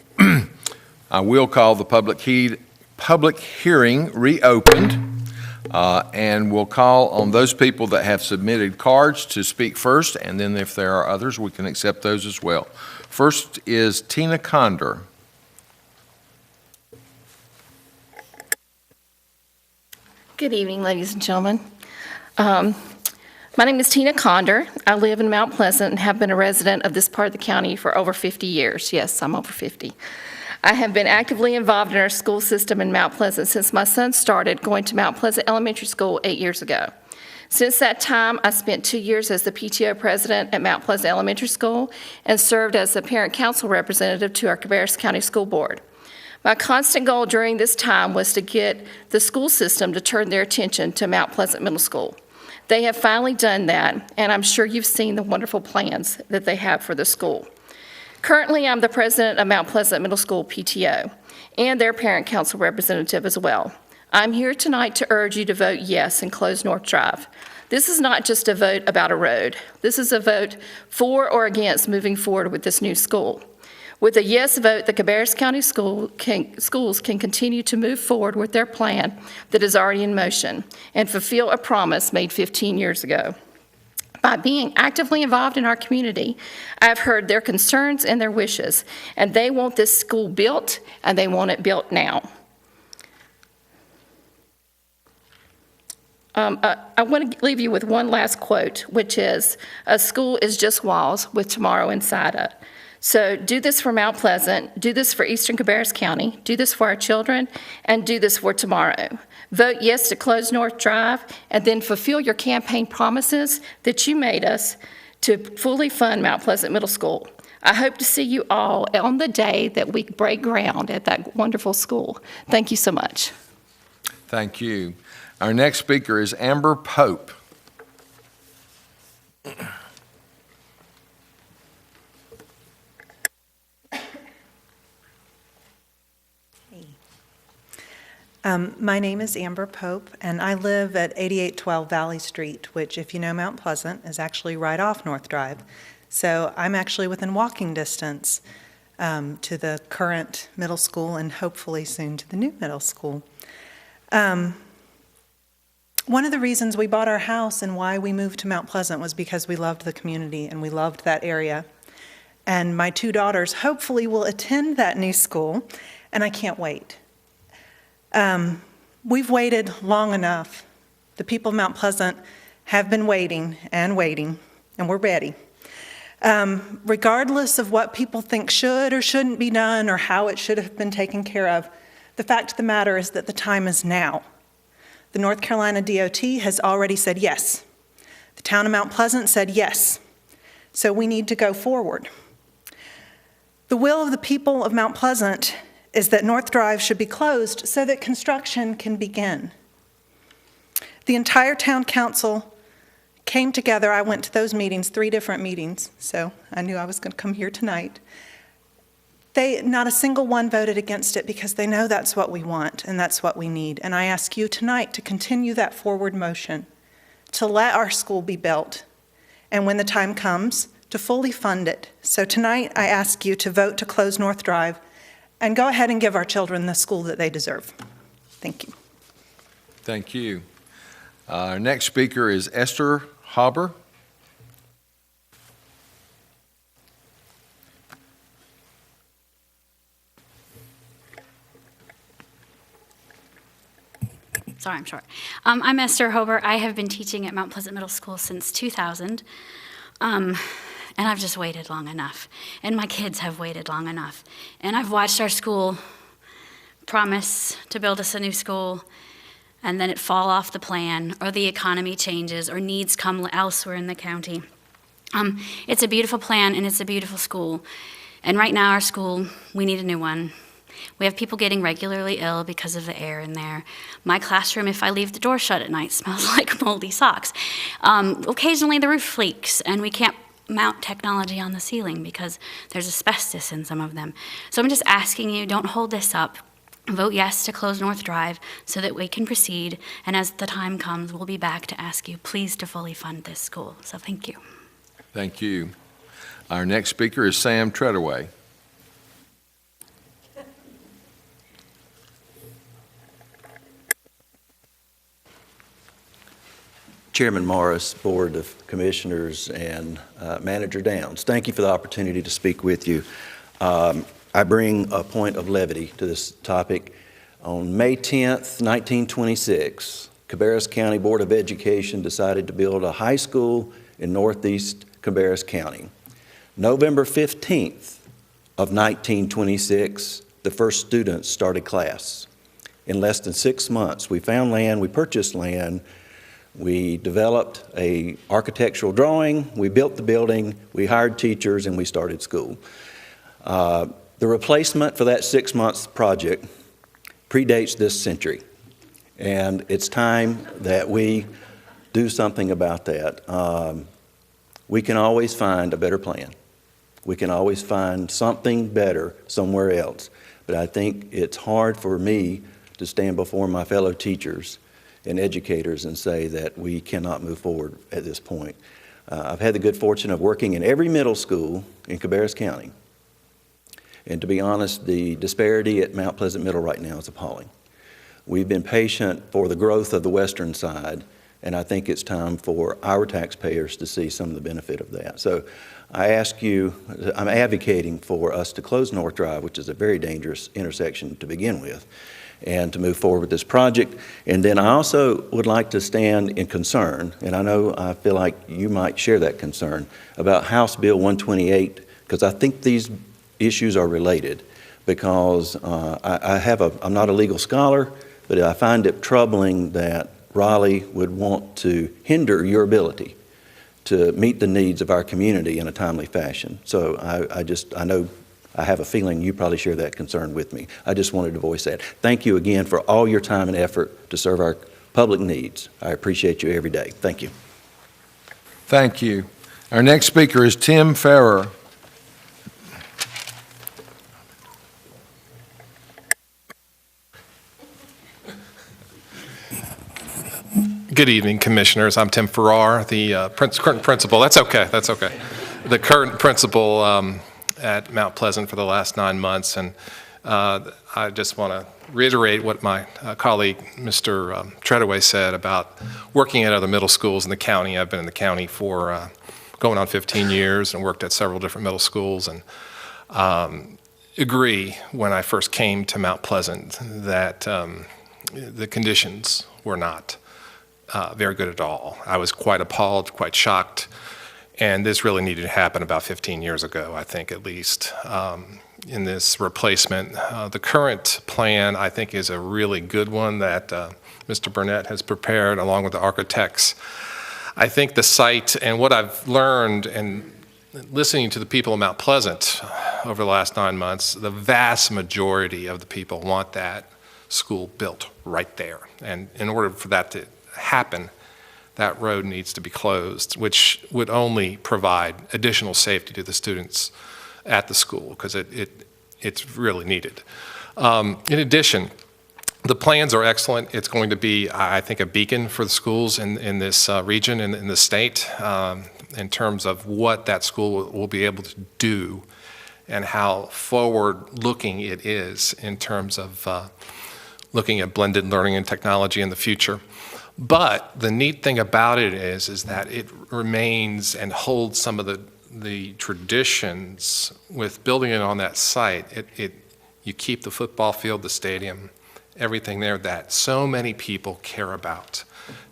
will call the public hearing reopened, and we'll call on those people that have submitted cards to speak first, and then if there are others, we can accept those as well. First is Tina Condor. Good evening, ladies and gentlemen. My name is Tina Conder. I live in Mount Pleasant and have been a resident of this part of the county for over 50 years. Yes, I'm over 50. I have been actively involved in our school system in Mount Pleasant since my son started going to Mount Pleasant Elementary School 8 years ago. Since that time, I spent 2 years as the PTO president at Mount Pleasant Elementary School and served as the parent council representative to our Cabarrus County School Board. My constant goal during this time was to get the school system to turn their attention to Mount Pleasant Middle School. They have finally done that, and I'm sure you've seen the wonderful plans that they have for the school. Currently, I'm the president of Mount Pleasant Middle School PTO and their parent council representative as well. I'm here tonight to urge you to vote yes and close North Drive. This is not just a vote about a road. This is a vote for or against moving forward with this new school. With a yes vote, the Cabarrus County schools can continue to move forward with their plan that is already in motion and fulfill a promise made 15 years ago. By being actively involved in our community, I've heard their concerns and their wishes, and they want this school built, and they want it built now. I want to leave you with one last quote, which is, "A school is just walls with tomorrow inside it." So do this for Mount Pleasant, do this for Eastern Cabarrus County, do this for our children, and do this for tomorrow. Vote yes to close North Drive, and then fulfill your campaign promises that you made us to fully fund Mount Pleasant Middle School. I hope to see you all on the day that we break ground at that wonderful school. Thank you so much. Thank you. Our next speaker is Amber Pope. My name is Amber Pope, and I live at 8812 Valley Street, which, if you know Mount Pleasant, is actually right off North Drive. So I'm actually within walking distance to the current middle school and hopefully soon to the new middle school. One of the reasons we bought our house and why we moved to Mount Pleasant was because we loved the community and we loved that area. And my 2 daughters hopefully will attend that new school, and I can't wait. We've waited long enough. The people of Mount Pleasant have been waiting, and we're ready. Regardless of what people think should or shouldn't be done or how it should have been taken care of, the fact of the matter is that the time is now. The North Carolina DOT has already said yes. The town of Mount Pleasant said yes. So we need to go forward. The will of the people of Mount Pleasant is that North Drive should be closed so that construction can begin. The entire town council came together. I went to those meetings, 3 different meetings, so I knew I was going to come here tonight. Not a single one voted against it because they know that's what we want and that's what we need. And I ask you tonight to continue that forward motion, to let our school be built, and when the time comes, to fully fund it. So tonight I ask you to vote to close North Drive and go ahead and give our children the school that they deserve. Thank you. Thank you. Our next speaker is Esther Haber. Sorry, I'm short. I'm Esther Hober. I have been teaching at Mount Pleasant Middle School since 2000. And I've just waited long enough. And my kids have waited long enough. And I've watched our school promise to build us a new school, and then it fall off the plan, or the economy changes, or needs come elsewhere in the county. It's a beautiful plan, and it's a beautiful school. And right now, our school, we need a new one. We have people getting regularly ill because of the air in there. My classroom, if I leave the door shut at night, smells like moldy socks. Occasionally, the roof leaks, and we can't mount technology on the ceiling because there's asbestos in some of them. So I'm just asking you, don't hold this up. Vote yes to close North Drive so that we can proceed. And as the time comes, we'll be back to ask you, please, to fully fund this school. So thank you. Thank you. Our next speaker is Sam Treadaway. Chairman Morris, Board of Commissioners, and Manager Downs, thank you for the opportunity to speak with you. I bring a point of levity to this topic. On May 10th, 1926, Cabarrus County Board of Education decided to build a high school in northeast Cabarrus County. November 15th of 1926, the first students started class. In less than 6 months, we found land, we purchased land, we developed an architectural drawing, we built the building, we hired teachers, and we started school. The replacement for that 6-month project predates this century, and it's time that we do something about that. We can always find a better plan. We can always find something better somewhere else, but I think it's hard for me to stand before my fellow teachers and educators and say that we cannot move forward at this point. I've had the good fortune of working in every middle school in Cabarrus County. And to be honest, the disparity at Mount Pleasant Middle right now is appalling. We've been patient for the growth of the western side, and I think it's time for our taxpayers to see some of the benefit of that. So I ask you, I'm advocating for us to close North Drive, which is a very dangerous intersection to begin with, and to move forward with this project. And then I also would like to stand in concern, and I feel like you might share that concern, about House Bill 128, because I think these issues are related, because I'm not a legal scholar, but I find it troubling that Raleigh would want to hinder your ability to meet the needs of our community in a timely fashion. So I know I have a feeling you probably share that concern with me. I just wanted to voice that. Thank you again for all your time and effort to serve our public needs. I appreciate you every day. Thank you. Thank you. Our next speaker is Tim Farrer. Good evening, Commissioners. I'm Tim Farrar, the current principal. That's okay. The current principal at Mount Pleasant for the last 9 months, and I just want to reiterate what my colleague, Mr. Treadaway, said about working at other middle schools in the county. I've been in the county for going on 15 years and worked at several different middle schools, and agree when I first came to Mount Pleasant that the conditions were not very good at all. I was quite appalled, quite shocked, and this really needed to happen about 15 years ago, I think, at least, in this replacement. The current plan, I think, is a really good one that Mr. Burnett has prepared along with the architects. I think the site and what I've learned and listening to the people of Mount Pleasant over the last 9 months, the vast majority of the people want that school built right there. And in order for that to happen, that road needs to be closed, which would only provide additional safety to the students at the school, because it's really needed. In addition, the plans are excellent. It's going to be, I think, a beacon for the schools in this region and in the state in terms of what that school will be able to do and how forward-looking it is in terms of looking at blended learning and technology in the future. But the neat thing about it is that it remains and holds some of the traditions with building it on that site. You keep the football field, the stadium, everything there that so many people care about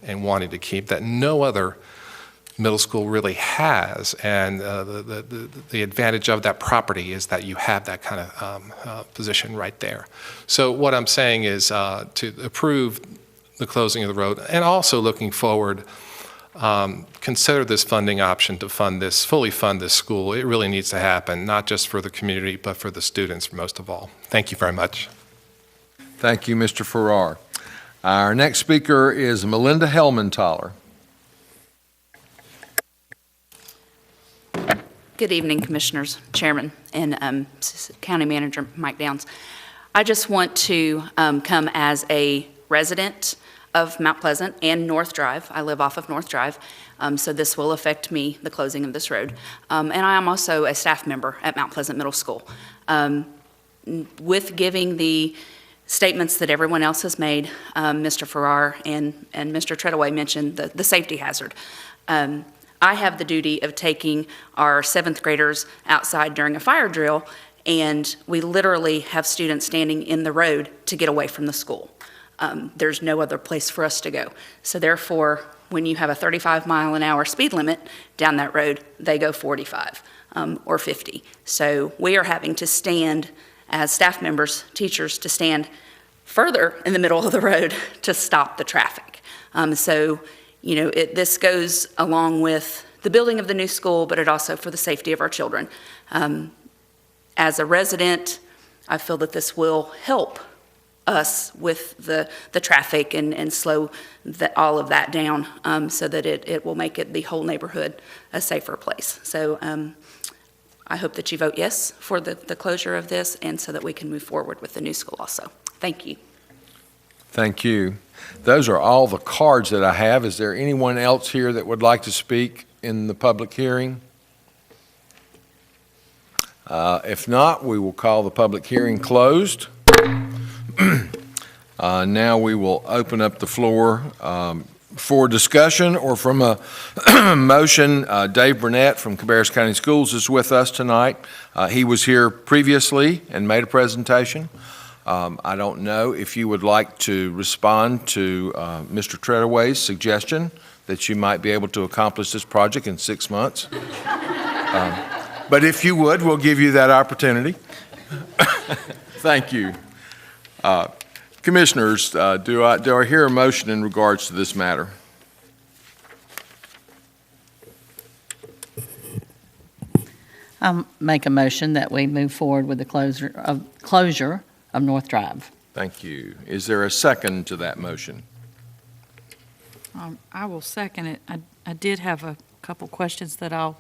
and wanting to keep that no other middle school really has. And the advantage of that property is that you have that kind of position right there. So what I'm saying is to approve the closing of the road, and also looking forward, consider this funding option to fully fund this school. It really needs to happen, not just for the community, but for the students most of all. Thank you very much. Thank you, Mr. Farrar. Our next speaker is Melinda Hellman-Tyler. Good evening, Commissioners, Chairman, and County Manager Mike Downs. I just want to come as a resident of Mount Pleasant and North Drive. I live off of North Drive, so this will affect me, the closing of this road. And I am also a staff member at Mount Pleasant Middle School. With giving the statements that everyone else has made, Mr. Farrar and Mr. Treadaway mentioned the safety hazard. I have the duty of taking our 7th graders outside during a fire drill, and we literally have students standing in the road to get away from the school. There's no other place for us to go. So therefore, when you have a 35-mile-an-hour speed limit down that road, they go 45 or 50. So we are having to stand as staff members, teachers, to stand further in the middle of the road to stop the traffic. So, you know, this goes along with the building of the new school, but it also for the safety of our children. As a resident, I feel that this will help us with the traffic and slow all of that down so that it will make the whole neighborhood a safer place. So I hope that you vote yes for the closure of this and so that we can move forward with the new school also. Thank you. Thank you. Those are all the cards that I have. Is there anyone else here that would like to speak in the public hearing? If not, we will call the public hearing closed. Now we will open up the floor for discussion or from a motion. Dave Burnett from Cabarrus County Schools is with us tonight. He was here previously and made a presentation. I don't know if you would like to respond to Mr. Treadaway's suggestion that you might be able to accomplish this project in 6 months. But if you would, we'll give you that opportunity. Thank you. Commissioners, do I hear a motion in regards to this matter? I'll make a motion that we move forward with the closure of North Drive. Thank you. Is there a second to that motion? I will second it. I did have a couple questions that I'll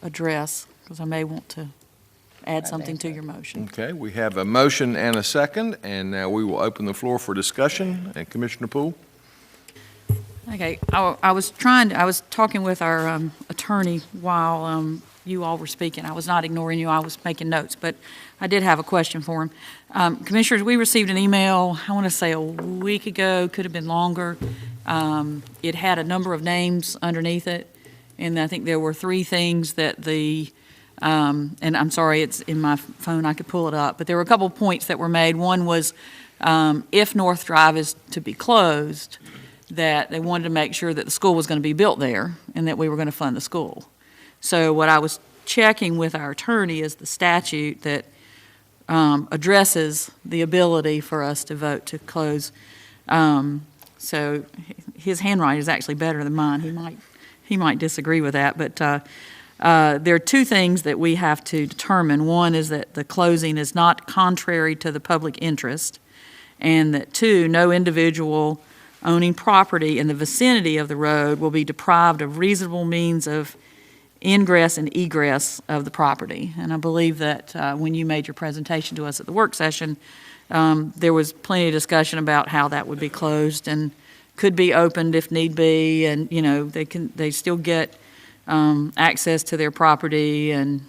address because I may want to add something to your motion. Okay, we have a motion and a second, and now we will open the floor for discussion. And Commissioner Poole? Okay, I was talking with our attorney while you all were speaking. I was not ignoring you, I was making notes, but I did have a question for him. Commissioners, we received an email, I want to say a week ago, could have been longer. It had a number of names underneath it, and I think there were 3 things that and I'm sorry, it's in my phone, I could pull it up, but there were a couple of points that were made. One was if North Drive is to be closed, that they wanted to make sure that the school was going to be built there and that we were going to fund the school. So what I was checking with our attorney is the statute that addresses the ability for us to vote to close. So his handwriting is actually better than mine. He might disagree with that, but there are 2 things that we have to determine. One is that the closing is not contrary to the public interest, and that 2, no individual owning property in the vicinity of the road will be deprived of reasonable means of ingress and egress of the property. And I believe that when you made your presentation to us at the work session, there was plenty of discussion about how that would be closed and could be opened if need be, and you know they still get access to their property, and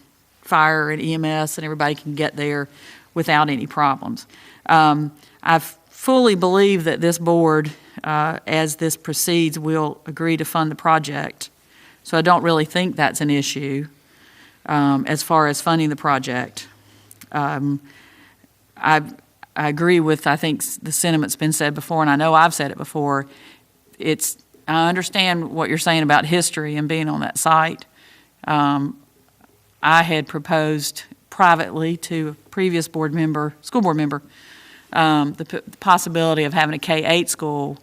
fire and EMS and everybody can get there without any problems. I fully believe that this board, as this proceeds, will agree to fund the project. So I don't really think that's an issue as far as funding the project. I agree with, I think, the sentiment's been said before, and I know I've said it before. I understand what you're saying about history and being on that site. I had proposed privately to a previous school board member, the possibility of having a K-8 school,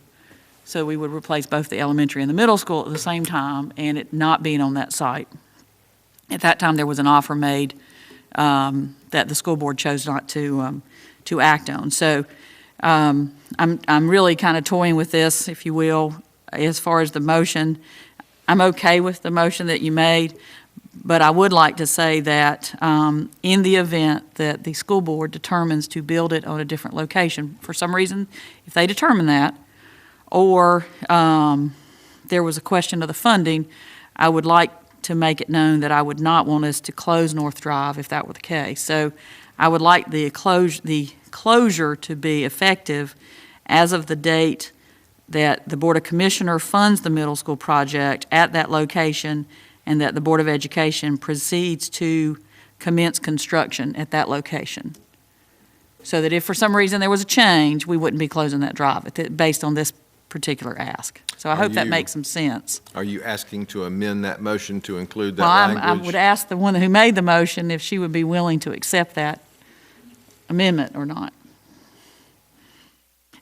so we would replace both the elementary and the middle school at the same time, and it not being on that site. At that time, there was an offer made that the school board chose not to act on. So I'm really kind of toying with this, if you will, as far as the motion. I'm okay with the motion that you made, but I would like to say that in the event that the school board determines to build it on a different location, for some reason, if they determine that, or there was a question of the funding, I would like to make it known that I would not want us to close North Drive if that were the case. So I would like the closure to be effective as of the date that the Board of Commissioners funds the middle school project at that location, and that the Board of Education proceeds to commence construction at that location. so that if for some reason there was a change, we wouldn't be closing that drive based on this particular ask. So I hope that makes some sense. Are you asking to amend that motion to include that Well, language? I would ask the one who made the motion if she would be willing to accept that amendment or not.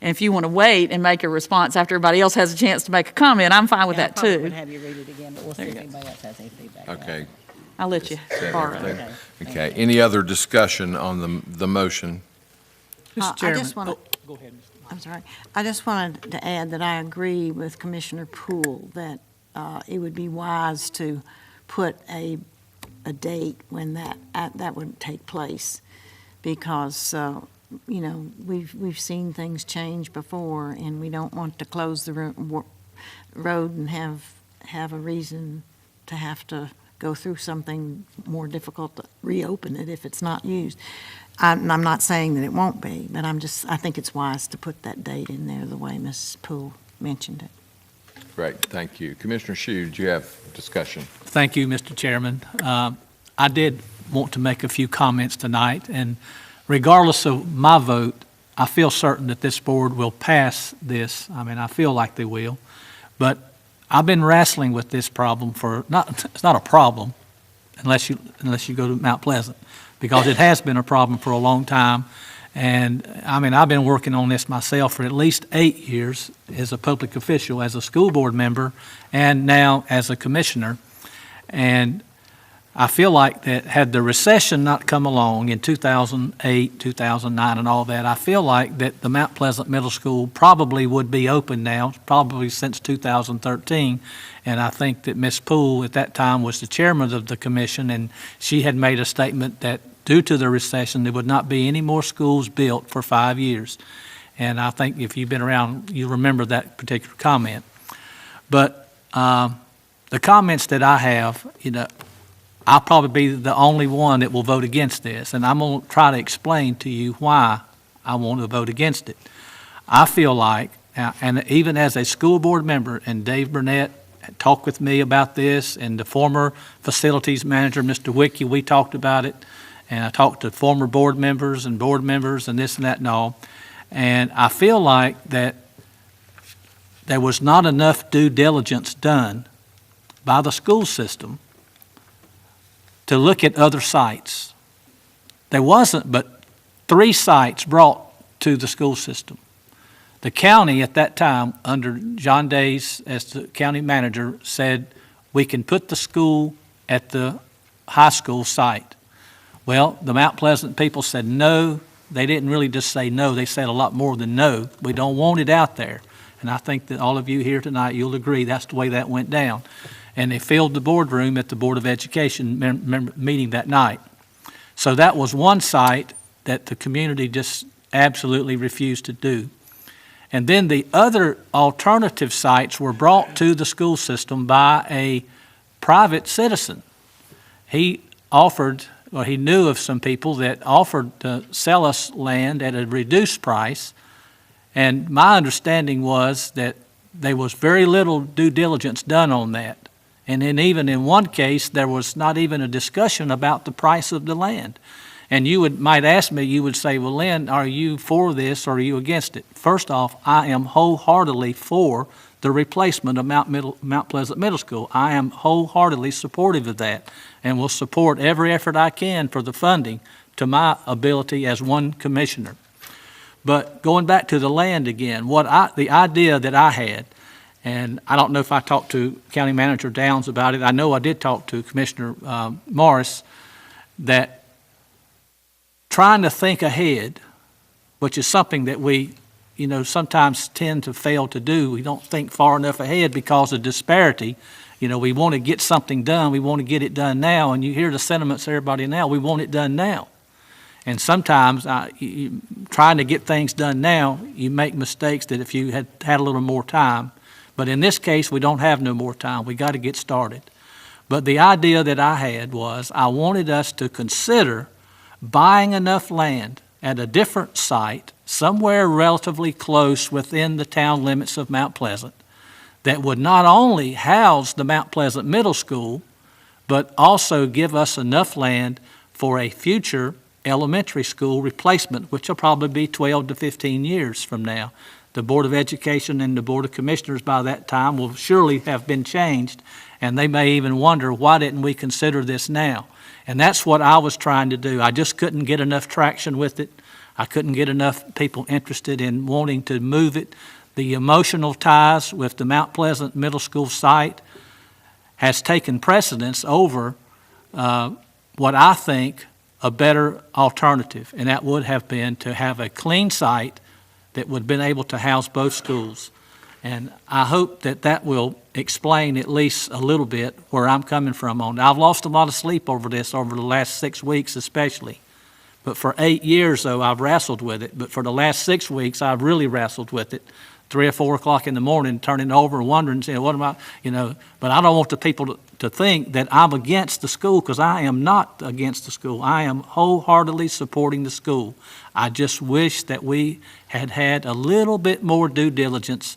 And if you want to wait and make a response after everybody else has a chance to make a comment, I'm fine with that I probably too. would have you read it again, but we'll see if anybody else has any feedback. Okay. I'll let you borrow it. Okay. Any other discussion on the motion? Mr. I Chairman. just want to, Go ahead, Mr. I'm sorry. I just wanted to add that I agree with Commissioner Poole that it would be wise to put a date when that would take place, because you know, we've seen things change before, and we don't want to close the road and have a reason to have to go through something more difficult to reopen it if it's not used. I'm not saying that it won't be, but I think it's wise to put that date in there the way Ms. Poole mentioned it. Great, thank you. Commissioner Shue, did you have discussion? Thank you, Mr. Chairman. I did want to make a few comments tonight, and regardless of my vote, I feel certain that this board will pass this. I mean, I feel like they will. But I've been wrestling with this problem it's not a problem unless you go to Mount Pleasant, because it has been a problem for a long time. And I mean, I've been working on this myself for at least 8 years as a public official, as a school board member, and now as a commissioner. And I feel like that had the recession not come along in 2008, 2009 and all that, I feel like that the Mount Pleasant Middle School probably would be open now, probably since 2013. And I think that Ms. Poole at that time was the chairman of the commission, and she had made a statement that due to the recession, there would not be any more schools built for 5 years. And I think if you've been around, you remember that particular comment. But the comments that I have, you know, I'll probably be the only one that will vote against this, and I'm going to try to explain to you why I want to vote against it. I feel like, and even as a school board member, and Dave Burnett talked with me about this, and the former facilities manager, Mr. Wicke, we talked about it, and I talked to former board members and this and that and all, and I feel like that there was not enough due diligence done by the school system to look at other sites. There wasn't but 3 sites brought to the school system. The county at that time, under John Days as the county manager, said we can put the school at the high school site. Well, the Mount Pleasant people said no. They didn't really just say no. They said a lot more than no. We don't want it out there. And I think that all of you here tonight, you'll agree that's the way that went down. And they filled the boardroom at the Board of Education meeting that night. So that was one site that the community just absolutely refused to do. And then the other alternative sites were brought to the school system by a private citizen. He offered, or he knew of some people that offered to sell us land at a reduced price. And my understanding was that there was very little due diligence done on that. And then even in one case, there was not even a discussion about the price of the land. And you might ask me, you would say, well, Lynn, are you for this or are you against it? First off, I am wholeheartedly for the replacement of Mount Pleasant Middle School. I am wholeheartedly supportive of that and will support every effort I can for the funding to my ability as one commissioner. But going back to the land again, the idea that I had, and I don't know if I talked to County Manager Downs about it. I know I did talk to Commissioner Morris, that trying to think ahead, which is something that we, sometimes tend to fail to do. We don't think far enough ahead because of disparity. We want to get something done. We want to get it done now. And you hear the sentiments of everybody now. We want it done now. And sometimes trying to get things done now, you make mistakes that if you had a little more time. But in this case, we don't have no more time. We got to get started. But the idea that I had was I wanted us to consider buying enough land at a different site, somewhere relatively close within the town limits of Mount Pleasant, that would not only house the Mount Pleasant Middle School, but also give us enough land for a future elementary school replacement, which will probably be 12 to 15 years from now. The Board of Education and the Board of Commissioners by that time will surely have been changed, and they may even wonder, why didn't we consider this now? And that's what I was trying to do. I just couldn't get enough traction with it. I couldn't get enough people interested in wanting to move it. The emotional ties with the Mount Pleasant Middle School site has taken precedence over what I think a better alternative, and that would have been to have a clean site that would have been able to house both schools. And I hope that that will explain at least a little bit where I'm coming from on it. I've lost a lot of sleep over this over the last 6 weeks especially. But for 8 years, though, I've wrestled with it. But for the last 6 weeks, I've really wrestled with it. 3 or 4 o'clock in the morning, turning over and wondering, saying, what am I, but I don't want the people to think that I'm against the school, because I am not against the school. I am wholeheartedly supporting the school. I just wish that we had had a little bit more due diligence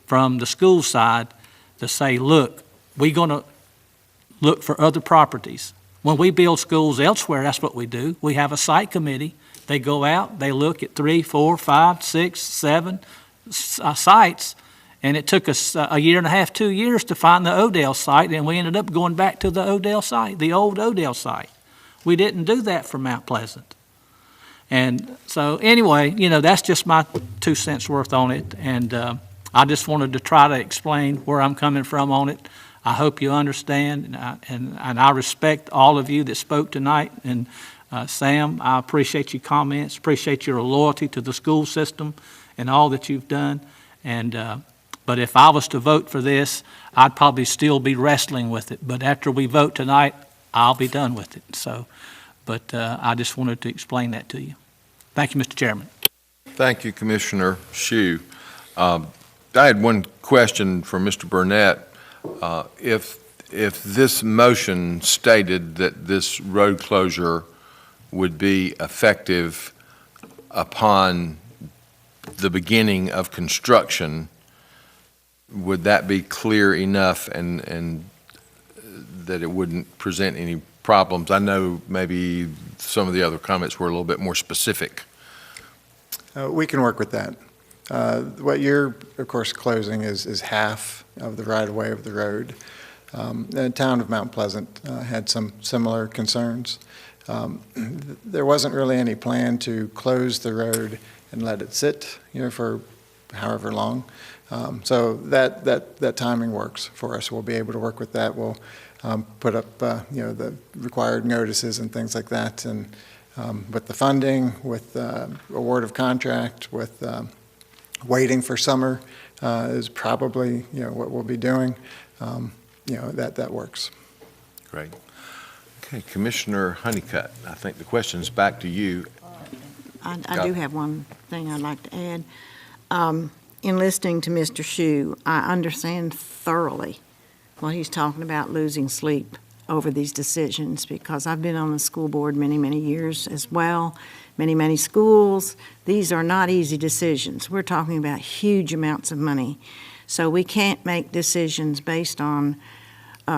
from the school side to say, look, we're going to look for other properties. When we build schools elsewhere, that's what we do. We have a site committee. They go out, they look at 3, 4, 5, 6, 7 sites, and it took us a year and a half, 2 years to find the Odell site, and we ended up going back to the Odell site, the old Odell site. We didn't do that for Mount Pleasant. And so anyway, that's just my 2 cents worth on it, and I just wanted to try to explain where I'm coming from on it. I hope you understand, and I respect all of you that spoke tonight, and Sam, I appreciate your comments, appreciate your loyalty to the school system and all that you've done. And but if I was to vote for this, I'd probably still be wrestling with it. But after we vote tonight, I'll be done with it. So, but I just wanted to explain that to you. Thank you, Mr. Chairman. Thank you, Commissioner Shue. I had one question for Mr. Burnett. If this motion stated that this road closure would be effective upon the beginning of construction, would that be clear enough and that it wouldn't present any problems? I know maybe some of the other comments were a little bit more specific. We can work with that. What you're, of course, closing is half of the right-of-way of the road. The town of Mount Pleasant had some similar concerns. There wasn't really any plan to close the road and let it sit, for however long. So that timing works for us. We'll be able to work with that. We'll put up, the required notices and things like that. And with the funding, with award of contract, with waiting for summer is probably, what we'll be doing. That works. Great. Okay, Commissioner Honeycutt, I think the question's back to you. I do have one thing I'd like to add. In listening to Mr. Shue, I understand thoroughly what he's talking about, losing sleep over these decisions, because I've been on the school board many, many years as well, many, many schools. These are not easy decisions. We're talking about huge amounts of money. So we can't make decisions based on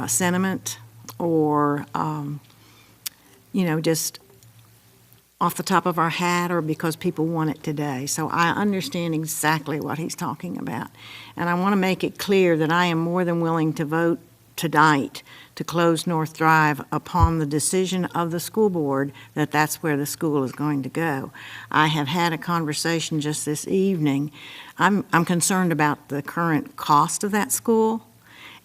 sentiment or, just off the top of our hat or because people want it today. So I understand exactly what he's talking about. And I want to make it clear that I am more than willing to vote tonight to close North Drive upon the decision of the school board that that's where the school is going to go. I have had a conversation just this evening. I'm concerned about the current cost of that school,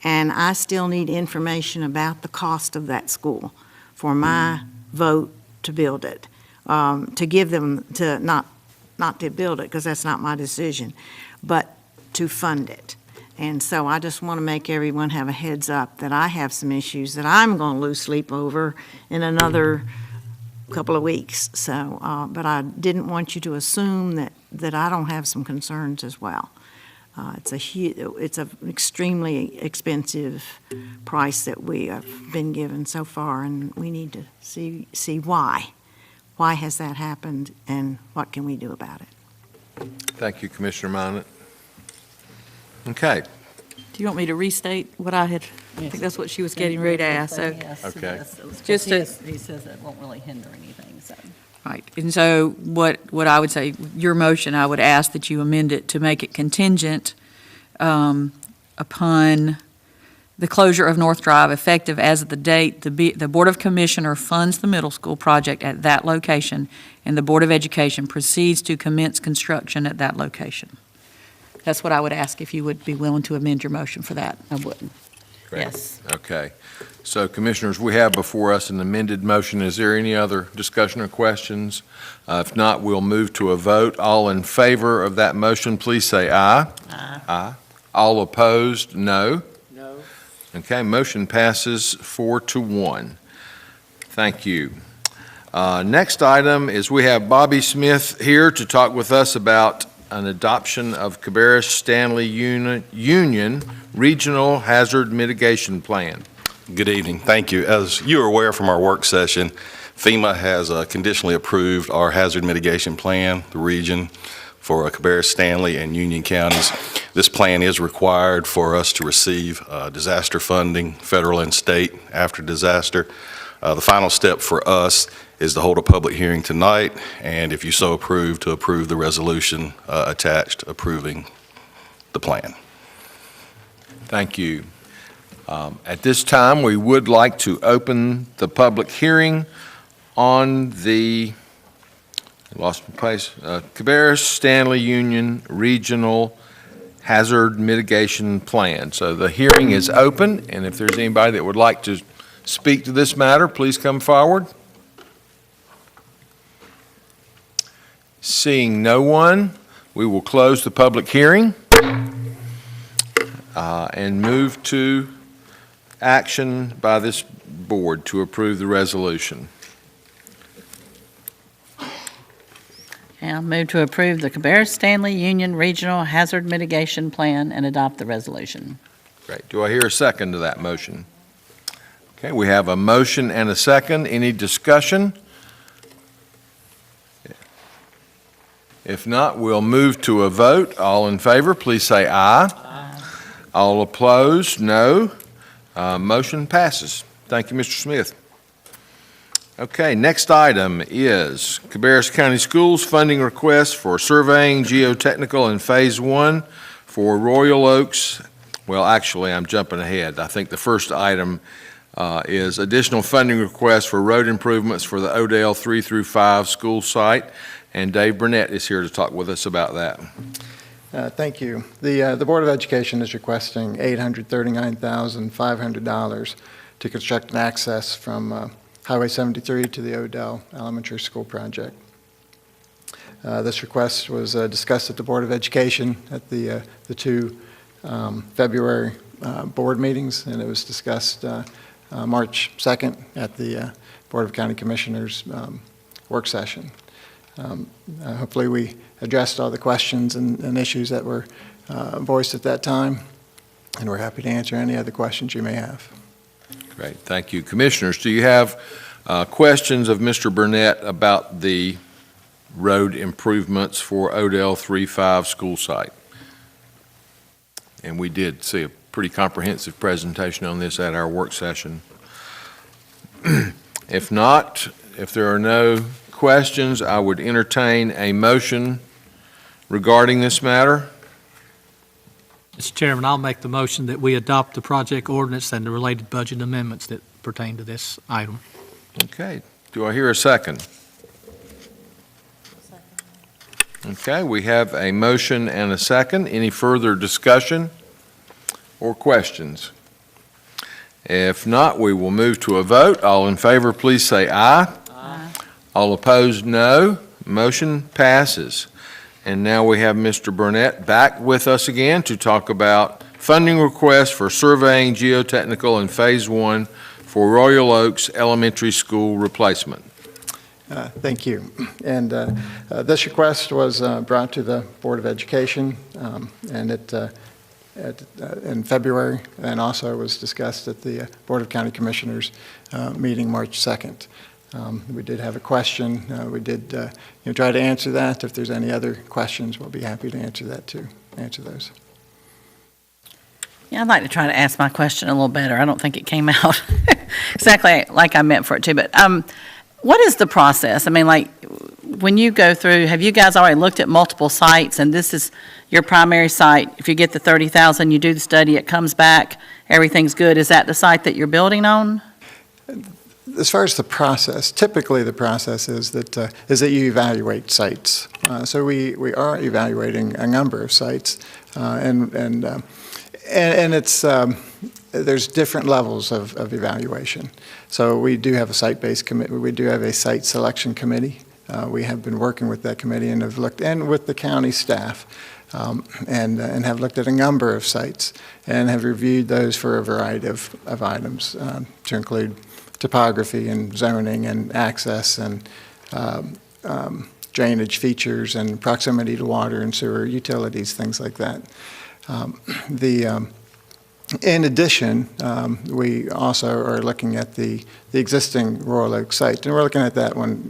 and I still need information about the cost of that school for my vote to build it. To give them, to not to build it, because that's not my decision, but to fund it. And so I just want to make everyone have a heads up that I have some issues that I'm going to lose sleep over in another couple of weeks. So, but I didn't want you to assume that I don't have some concerns as well. It's an extremely expensive price that we have been given so far, and we need to see why. Why has that happened, and what can we do about it? Thank you, Commissioner Minot. Okay. Do you want me to restate what I had? I think that's what she was getting ready to ask. So, Okay. just to, he says it won't really hinder anything. So. Right, and so what I would say, your motion, I would ask that you amend it to make it contingent upon the closure of North Drive effective as of the date the Board of Commissioner funds the middle school project at that location, and the Board of Education proceeds to commence construction at that location. That's what I would ask, if you would be willing to amend your motion for that. I wouldn't. Great. Yes. Okay. So, Commissioners, we have before us an amended motion. Is there any other discussion or questions? If not, we'll move to a vote. All in favor of that motion, please say aye. Aye. Aye. All opposed, no. No. Okay, motion passes 4-1. Thank you. Next item is we have Bobby Smith here to talk with us about an adoption of Cabarrus Stanley Union Regional Hazard Mitigation Plan. Good evening. Thank you. As you are aware from our work session, FEMA has conditionally approved our hazard mitigation plan, the region, for Cabarrus, Stanley, and Union counties. This plan is required for us to receive disaster funding, federal and state, after disaster. The final step for us is to hold a public hearing tonight, and if you so approve, to approve the resolution attached approving the plan. Thank you. At this time, we would like to open the public hearing on the Cabarrus Stanley Union Regional Hazard Mitigation Plan. So the hearing is open, and if there's anybody that would like to speak to this matter, please come forward. Seeing no one, we will close the public hearing and move to action by this board to approve the resolution. I'll move to approve the Cabarrus Stanley Union Regional Hazard Mitigation Plan and adopt the resolution. Great. Do I hear a second to that motion? Okay, we have a motion and a second. Any discussion? If not, we'll move to a vote. All in favor, please say aye. Aye. All opposed, no. Motion passes. Thank you, Mr. Smith. Okay, next item is Cabarrus County Schools funding request for surveying, geotechnical, and Phase 1 for Royal Oaks. Well, actually, I'm jumping ahead. I think the first item is additional funding request for road improvements for the Odell 3 through 5 school site, and Dave Burnett is here to talk with us about that. Thank you. The Board of Education is requesting $839,500 to construct an access from Highway 73 to the Odell Elementary School project. This request was discussed at the Board of Education at the two February board meetings, and it was discussed March 2nd at the Board of County Commissioners work session. Hopefully we addressed all the questions and issues that were voiced at that time, and we're happy to answer any other questions you may have. Great, thank you. Commissioners, do you have questions of Mr. Burnett about the road improvements for Odell 3-5 school site? And we did see a pretty comprehensive presentation on this at our work session. If not, if there are no questions, I would entertain a motion regarding this matter. Mr. Chairman, I'll make the motion that we adopt the project ordinance and the related budget amendments that pertain to this item. Okay. Do I hear a second? Okay, we have a motion and a second. Any further discussion or questions? If not, we will move to a vote. All in favor, please say aye. Aye. All opposed, no. Motion passes. And now we have Mr. Burnett back with us again to talk about funding requests for surveying, geotechnical, and Phase 1 for Royal Oaks Elementary School replacement. Thank you. And this request was brought to the Board of Education and in February, and also was discussed at the Board of County Commissioners meeting March 2nd. We did have a question. We did try to answer that. If there's any other questions, we'll be happy to answer that too. Answer those. Yeah, I'd like to try to ask my question a little better. I don't think it came out exactly like I meant for it to, but what is the process? I mean, like, when you go through, have you guys already looked at multiple sites, and this is your primary site? If you get the 30,000, you do the study, it comes back, everything's good. Is that the site that you're building on? As far as the process, typically the process is that you evaluate sites. So we are evaluating a number of sites, and it's there's different levels of evaluation. So we do have a site-based committee. We do have a site selection committee. We have been working with that committee and have looked, and with the county staff, and have looked at a number of sites and have reviewed those for a variety of items, to include topography and zoning and access and drainage features and proximity to water and sewer utilities, things like that. In addition, we also are looking at the existing Royal Oak site, and we're looking at that one,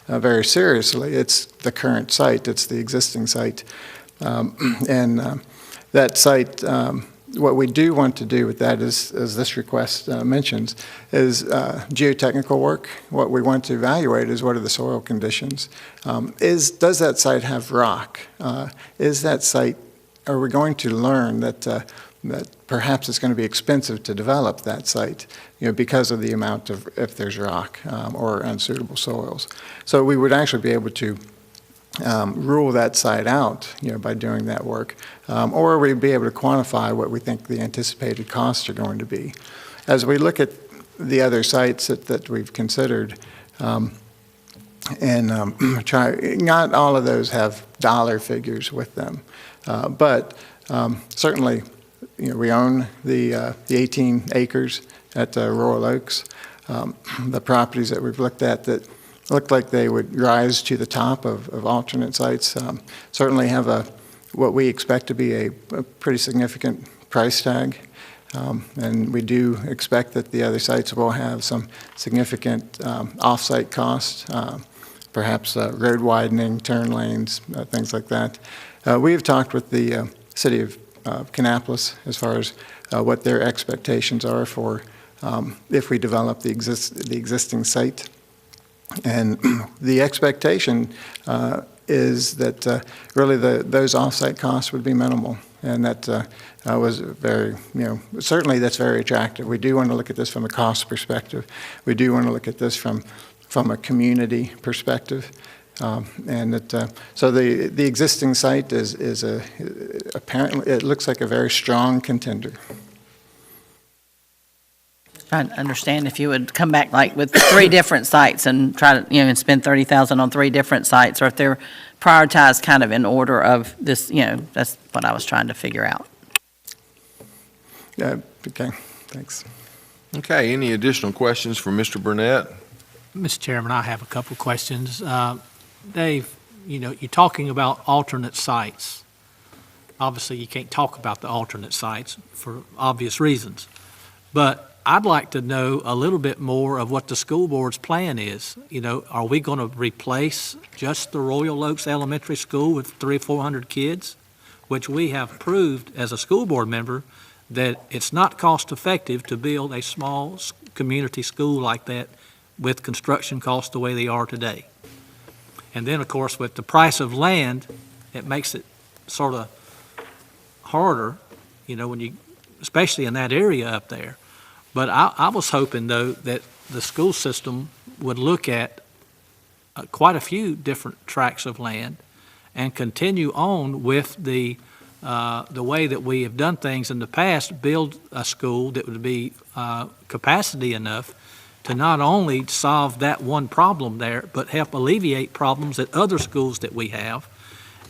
very seriously. It's the current site, it's the existing site, and that site. What we do want to do with that is, as this request mentions, is geotechnical work. What we want to evaluate is what are the soil conditions. Does that site have rock? Is that site? Are we going to learn that perhaps it's going to be expensive to develop that site, because of the amount of, if there's rock or unsuitable soils. So we would actually be able to rule that site out, by doing that work, or we'd be able to quantify what we think the anticipated costs are going to be. As we look at the other sites that we've considered, not all of those have dollar figures with them, but certainly, we own the 18 acres at Royal Oaks. The properties that we've looked at that looked like they would rise to the top of alternate sites certainly have what we expect to be a pretty significant price tag. And we do expect that the other sites will have some significant off-site costs, perhaps road widening, turn lanes, things like that. We have talked with the city of Kannapolis as far as what their expectations are for if we develop the existing site. And the expectation is that really those off-site costs would be minimal, and that was very, certainly that's very attractive. We do want to look at this from a cost perspective. We do want to look at this from a community perspective. And so the existing site is apparently, it looks like a very strong contender. Trying to understand if you would come back like with 3 different sites and try to, and spend 30,000 on 3 different sites, or if they're prioritized kind of in order of this, that's what I was trying to figure out. Yeah, okay, thanks. Okay, any additional questions for Mr. Burnett? Mr. Chairman, I have a couple of questions. Dave, you're talking about alternate sites. Obviously, you can't talk about the alternate sites for obvious reasons. But I'd like to know a little bit more of what the school board's plan is. Are we going to replace just the Royal Oaks Elementary School with 300 or 400 kids, which we have proved as a school board member that it's not cost effective to build a small community school like that with construction costs the way they are today. And then, of course, with the price of land, it makes it sort of harder, when you, especially in that area up there. But I was hoping, though, that the school system would look at quite a few different tracts of land and continue on with the way that we have done things in the past, build a school that would be capacity enough to not only solve that one problem there, but help alleviate problems at other schools that we have.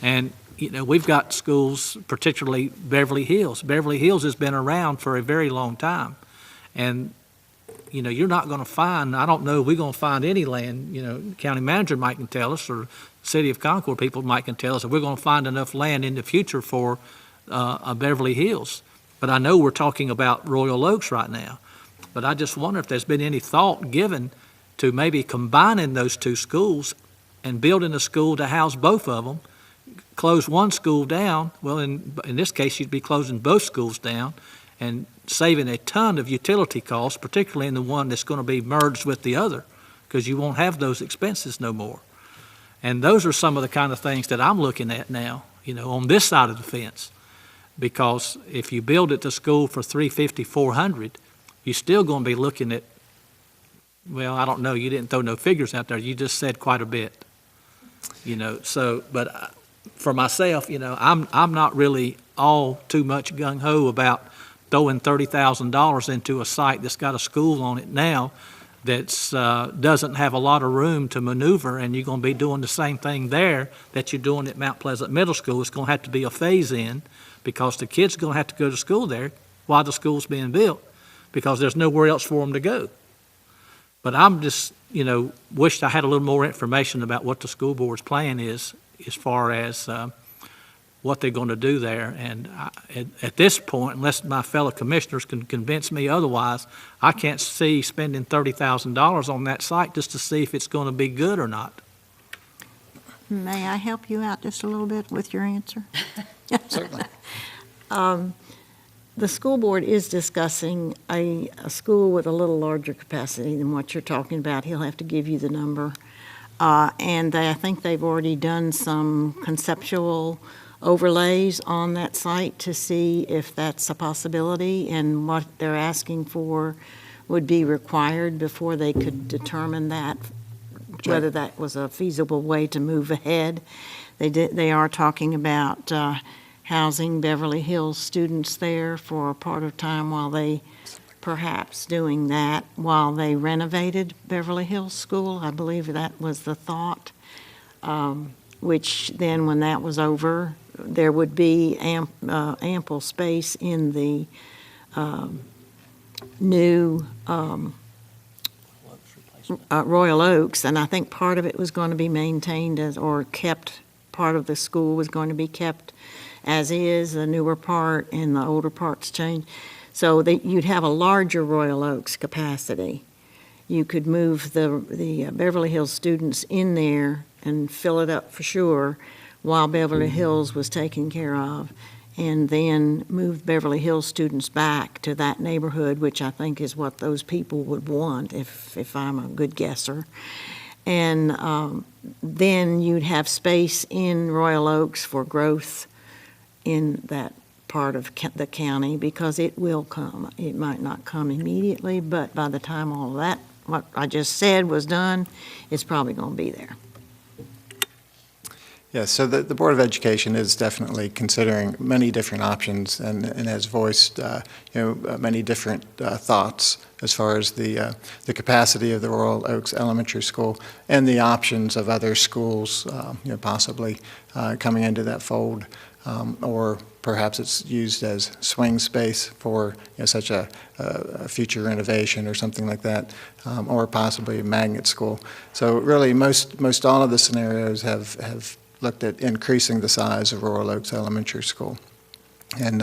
And, we've got schools, particularly Beverly Hills. Beverly Hills has been around for a very long time. And, you're not going to find, I don't know if we're going to find any land, the county manager might can tell us, or City of Concord people might can tell us if we're going to find enough land in the future for a Beverly Hills. But I know we're talking about Royal Oaks right now. But I just wonder if there's been any thought given to maybe combining those 2 schools and building a school to house both of them, close one school down. Well, in this case, you'd be closing both schools down and saving a ton of utility costs, particularly in the one that's going to be merged with the other because you won't have those expenses no more. And those are some of the kind of things that I'm looking at now, on this side of the fence. Because if you build it to school for $350,000, $400,000, you're still going to be looking at, well, I don't know, you didn't throw no figures out there, you just said quite a bit. But for myself, I'm not really all too much gung-ho about throwing $30,000 into a site that's got a school on it now that doesn't have a lot of room to maneuver, and you're going to be doing the same thing there that you're doing at Mount Pleasant Middle School. It's going to have to be a phase-in because the kids are going to have to go to school there while the school's being built because there's nowhere else for them to go. But I'm just, wished I had a little more information about what the school board's plan is as far as what they're going to do there. And at this point, unless my fellow commissioners can convince me otherwise, I can't see spending $30,000 on that site just to see if it's going to be good or not. May I help you out just a little bit with your answer? Certainly. The school board is discussing a school with a little larger capacity than what you're talking about. He'll have to give you the number. And I think they've already done some conceptual overlays on that site to see if that's a possibility, and what they're asking for would be required before they could determine that, whether that was a feasible way to move ahead. They are talking about housing Beverly Hills students there for a part of time while they, perhaps doing that while they renovated Beverly Hills School. I believe that was the thought, which then when that was over, there would be ample space in the new Royal Oaks, and I think part of it was going to be maintained or kept, part of the school was going to be kept as is, the newer part, and the older parts changed. So you'd have a larger Royal Oaks capacity. You could move the Beverly Hills students in there and fill it up for sure while Beverly Hills was taken care of, and then move Beverly Hills students back to that neighborhood, which I think is what those people would want if I'm a good guesser. And then you'd have space in Royal Oaks for growth in that part of the county, because it will come. It might not come immediately, but by the time all of that, what I just said, was done, it's probably going to be there. Yes, so the Board of Education is definitely considering many different options and has voiced many different thoughts as far as the capacity of the Royal Oaks Elementary School and the options of other schools possibly coming into that fold, or perhaps it's used as swing space for such a future renovation or something like that, or possibly a magnet school. So really most all of the scenarios have looked at increasing the size of Royal Oaks Elementary School. And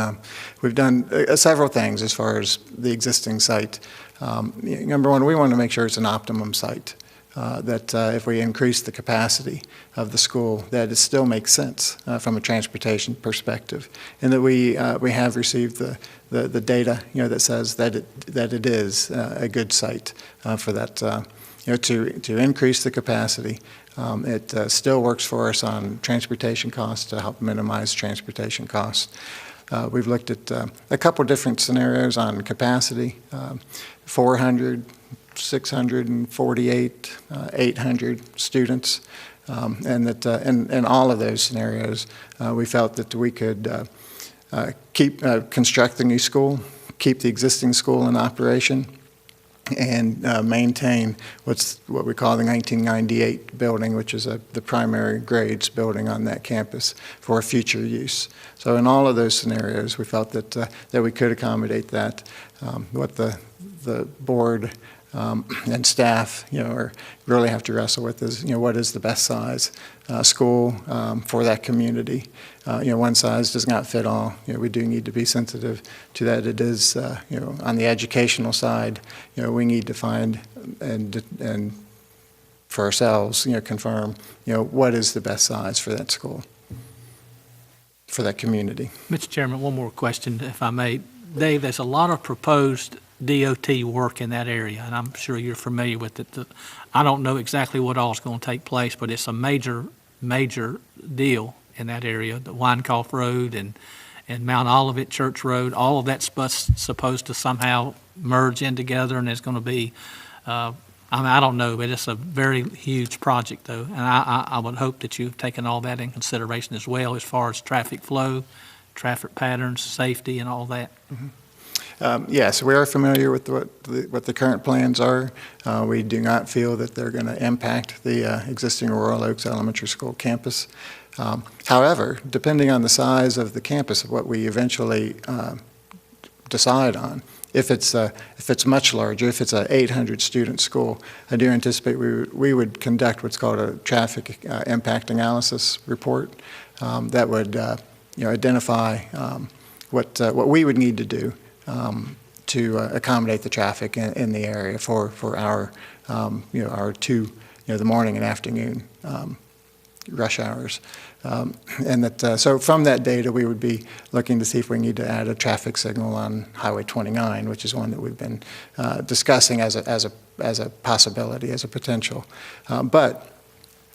we've done several things as far as the existing site. Number one, we want to make sure it's an optimum site, that if we increase the capacity of the school, that it still makes sense from a transportation perspective, and that we have received the data that says that it is a good site for that, to increase the capacity. It still works for us on transportation costs to help minimize transportation costs. We've looked at a couple different scenarios on capacity, 400, 648, 800 students, and that in all of those scenarios, we felt that we could keep construct the new school, keep the existing school in operation, and maintain what we call the 1998 building, which is the primary grades building on that campus for future use. So in all of those scenarios, we felt that we could accommodate that. What the board and staff, really have to wrestle with is, what is the best size school for that community? One size does not fit all. We do need to be sensitive to that. It is, on the educational side, we need to find and for ourselves, confirm, what is the best size for that school, for that community. Mr. Chairman, one more question, if I may. Dave, there's a lot of proposed DOT work in that area, and I'm sure you're familiar with it. I don't know exactly what all is going to take place, but it's a major deal in that area. The Winecoff Road and Mount Olivet Church Road, all of that's supposed to somehow merge in together, and it's going to be, I don't know, but it's a very huge project, though, and I would hope that you've taken all that in consideration as well, as far as traffic flow, traffic patterns, safety, and all that. Mm-hmm. Yes, we are familiar with what the current plans are. We do not feel that they're going to impact the existing Royal Oaks Elementary School campus. However, depending on the size of the campus, of what we eventually decide on, if it's much larger, if it's an 800-student school, I do anticipate we would conduct what's called a traffic impact analysis report that would identify what we would need to do to accommodate the traffic in the area for our our the morning and afternoon rush hours, and that so from that data we would be looking to see if we need to add a traffic signal on Highway 29, which is one that we've been discussing as a possibility, as a potential, but.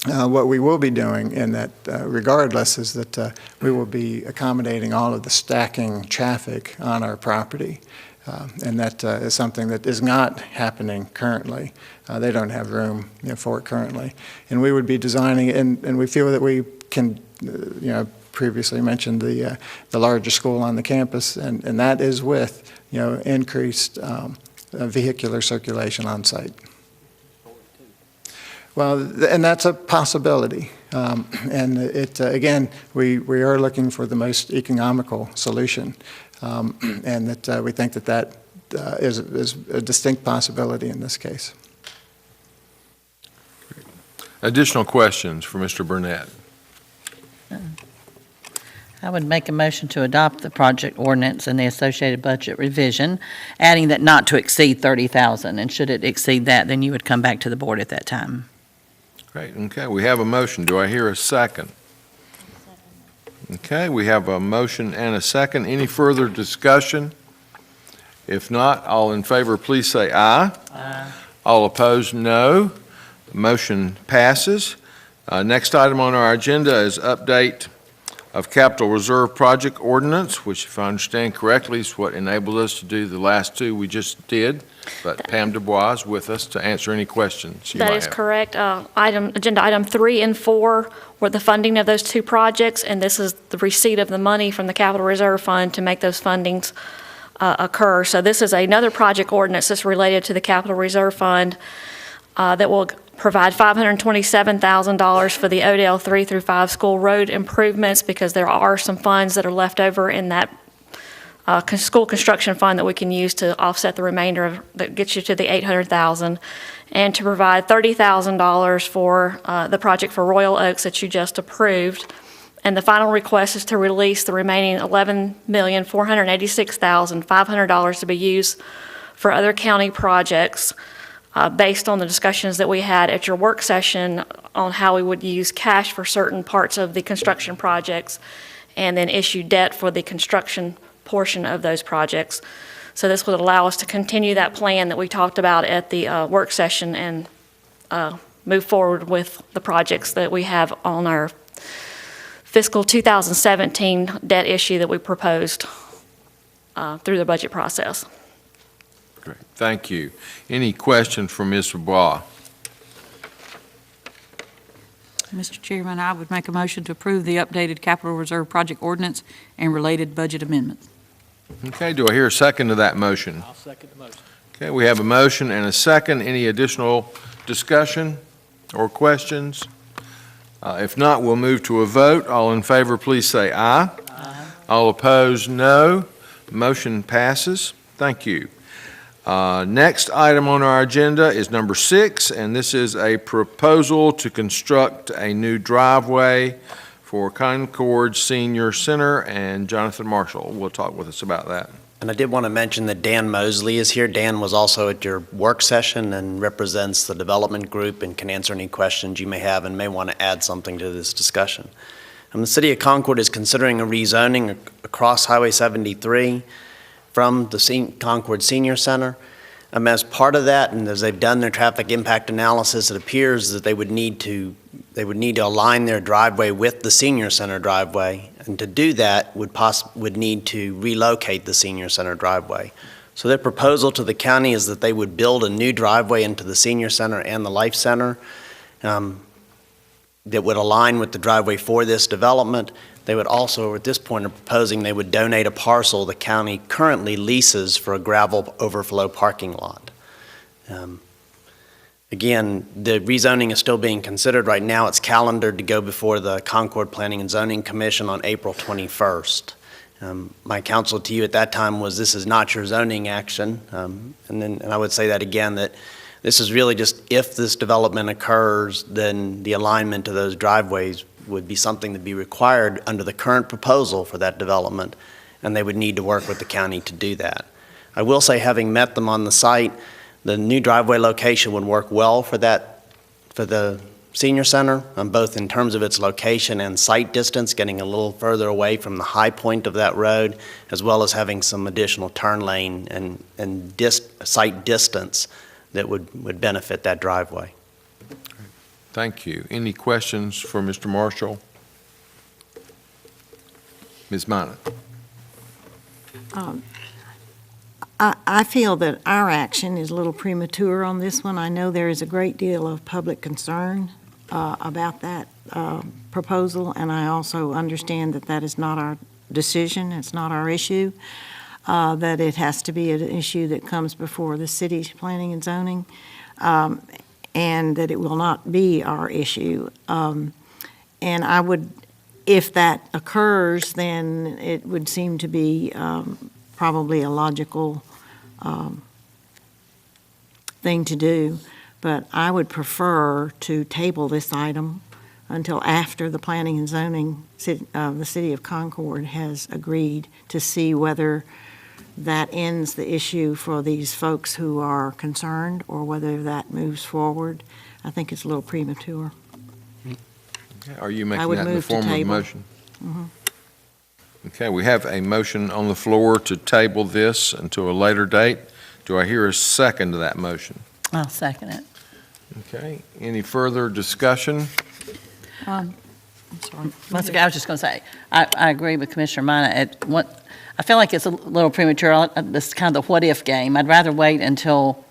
What we will be doing in that regardless is that we will be accommodating all of the stacking traffic on our property. And that is something that is not happening currently. They don't have room for it currently. And we would be designing it, and we feel that we can, previously mentioned the larger school on the campus, and that is with, increased vehicular circulation on site. Well, and that's a possibility. And again, we are looking for the most economical solution. And that we think that is a distinct possibility in this case. Additional questions for Mr. Burnett? I would make a motion to adopt the project ordinance and the associated budget revision, adding that not to exceed $30,000. And should it exceed that, then you would come back to the board at that time. Great. Okay, we have a motion. Do I hear a second? Okay, we have a motion and a second. Any further discussion? If not, all in favor, please say aye. Aye. All opposed, no. Motion passes. Next item on our agenda is update of Capital Reserve Project Ordinance, which, if I understand correctly, is what enabled us to do the last two we just did. But Pam Dubois is with us to answer any questions you might have. That is correct. Agenda item 3 and 4 were the funding of those two projects, and this is the receipt of the money from the Capital Reserve Fund to make those fundings occur. So this is another project ordinance that's related to the Capital Reserve Fund that will provide $527,000 for the Odell 3 through 5 school road improvements, because there are some funds that are left over in that school construction fund that we can use to offset the remainder that gets you to the $800,000, and to provide $30,000 for the project for Royal Oaks that you just approved. And the final request is to release the remaining $11,486,500 to be used for other county projects, based on the discussions that we had at your work session on how we would use cash for certain parts of the construction projects and then issue debt for the construction portion of those projects. So this would allow us to continue that plan that we talked about at the work session and move forward with the projects that we have on our fiscal 2017 debt issue that we proposed through the budget process. Great, thank you. Any questions from Ms. Dubois? Mr. Chairman, I would make a motion to approve the updated Capital Reserve Project Ordinance and related budget amendments. Okay, do I hear a second to that motion? I'll second the motion. Okay, we have a motion and a second. Any additional discussion or questions? If not, we'll move to a vote. All in favor, please say aye. Aye. All opposed, no. Motion passes. Thank you. Next item on our agenda is number 6, and this is a proposal to construct a new driveway for Concord Senior Center, and Jonathan Marshall will talk with us about that. And I did want to mention that Dan Mosley is here. Dan was also at your work session and represents the development group and can answer any questions you may have and may want to add something to this discussion. The City of Concord is considering a rezoning across Highway 73. from the Concord Senior Center. As part of that, and as they've done their traffic impact analysis, it appears that they would need to align their driveway with the Senior Center driveway, and to do that would need to relocate the Senior Center driveway. So their proposal to the county is that they would build a new driveway into the Senior Center and the Life Center that would align with the driveway for this development. They would also, at this point, are proposing they would donate a parcel the county currently leases for a gravel overflow parking lot. Again, the rezoning is still being considered. Right now, it's calendared to go before the Concord Planning and Zoning Commission on April 21st. My counsel to you at that time was this is not your zoning action. And I would say that again, that this is really just if this development occurs, then the alignment of those driveways would be something to be required under the current proposal for that development, and they would need to work with the county to do that. I will say, having met them on the site, the new driveway location would work well for the senior center, both in terms of its location and site distance, getting a little further away from the high point of that road, as well as having some additional turn lane and site distance that would benefit that driveway. Thank you. Any questions for Mr. Marshall? Ms. Minor. I feel that our action is a little premature on this one. I know there is a great deal of public concern about that proposal, and I also understand that that is not our decision, it's not our issue, that it has to be an issue that comes before the city's planning and zoning, and that it will not be our issue. And I would, if that occurs, then it would seem to be probably a logical thing to do. But I would prefer to table this item until after the planning and zoning, the city of Concord has agreed to see whether that ends the issue for these folks who are concerned or whether that moves forward. I think it's a little premature. Are you making that in the form of a motion? Mm-hmm. Okay, we have a motion on the floor to table this until a later date. Do I hear a second to that motion? I'll second it. Okay, any further discussion? I'm sorry. Once again, I was just going to say, I agree with Commissioner Minor. I feel like it's a little premature. This is kind of the what-if game. I'd rather wait until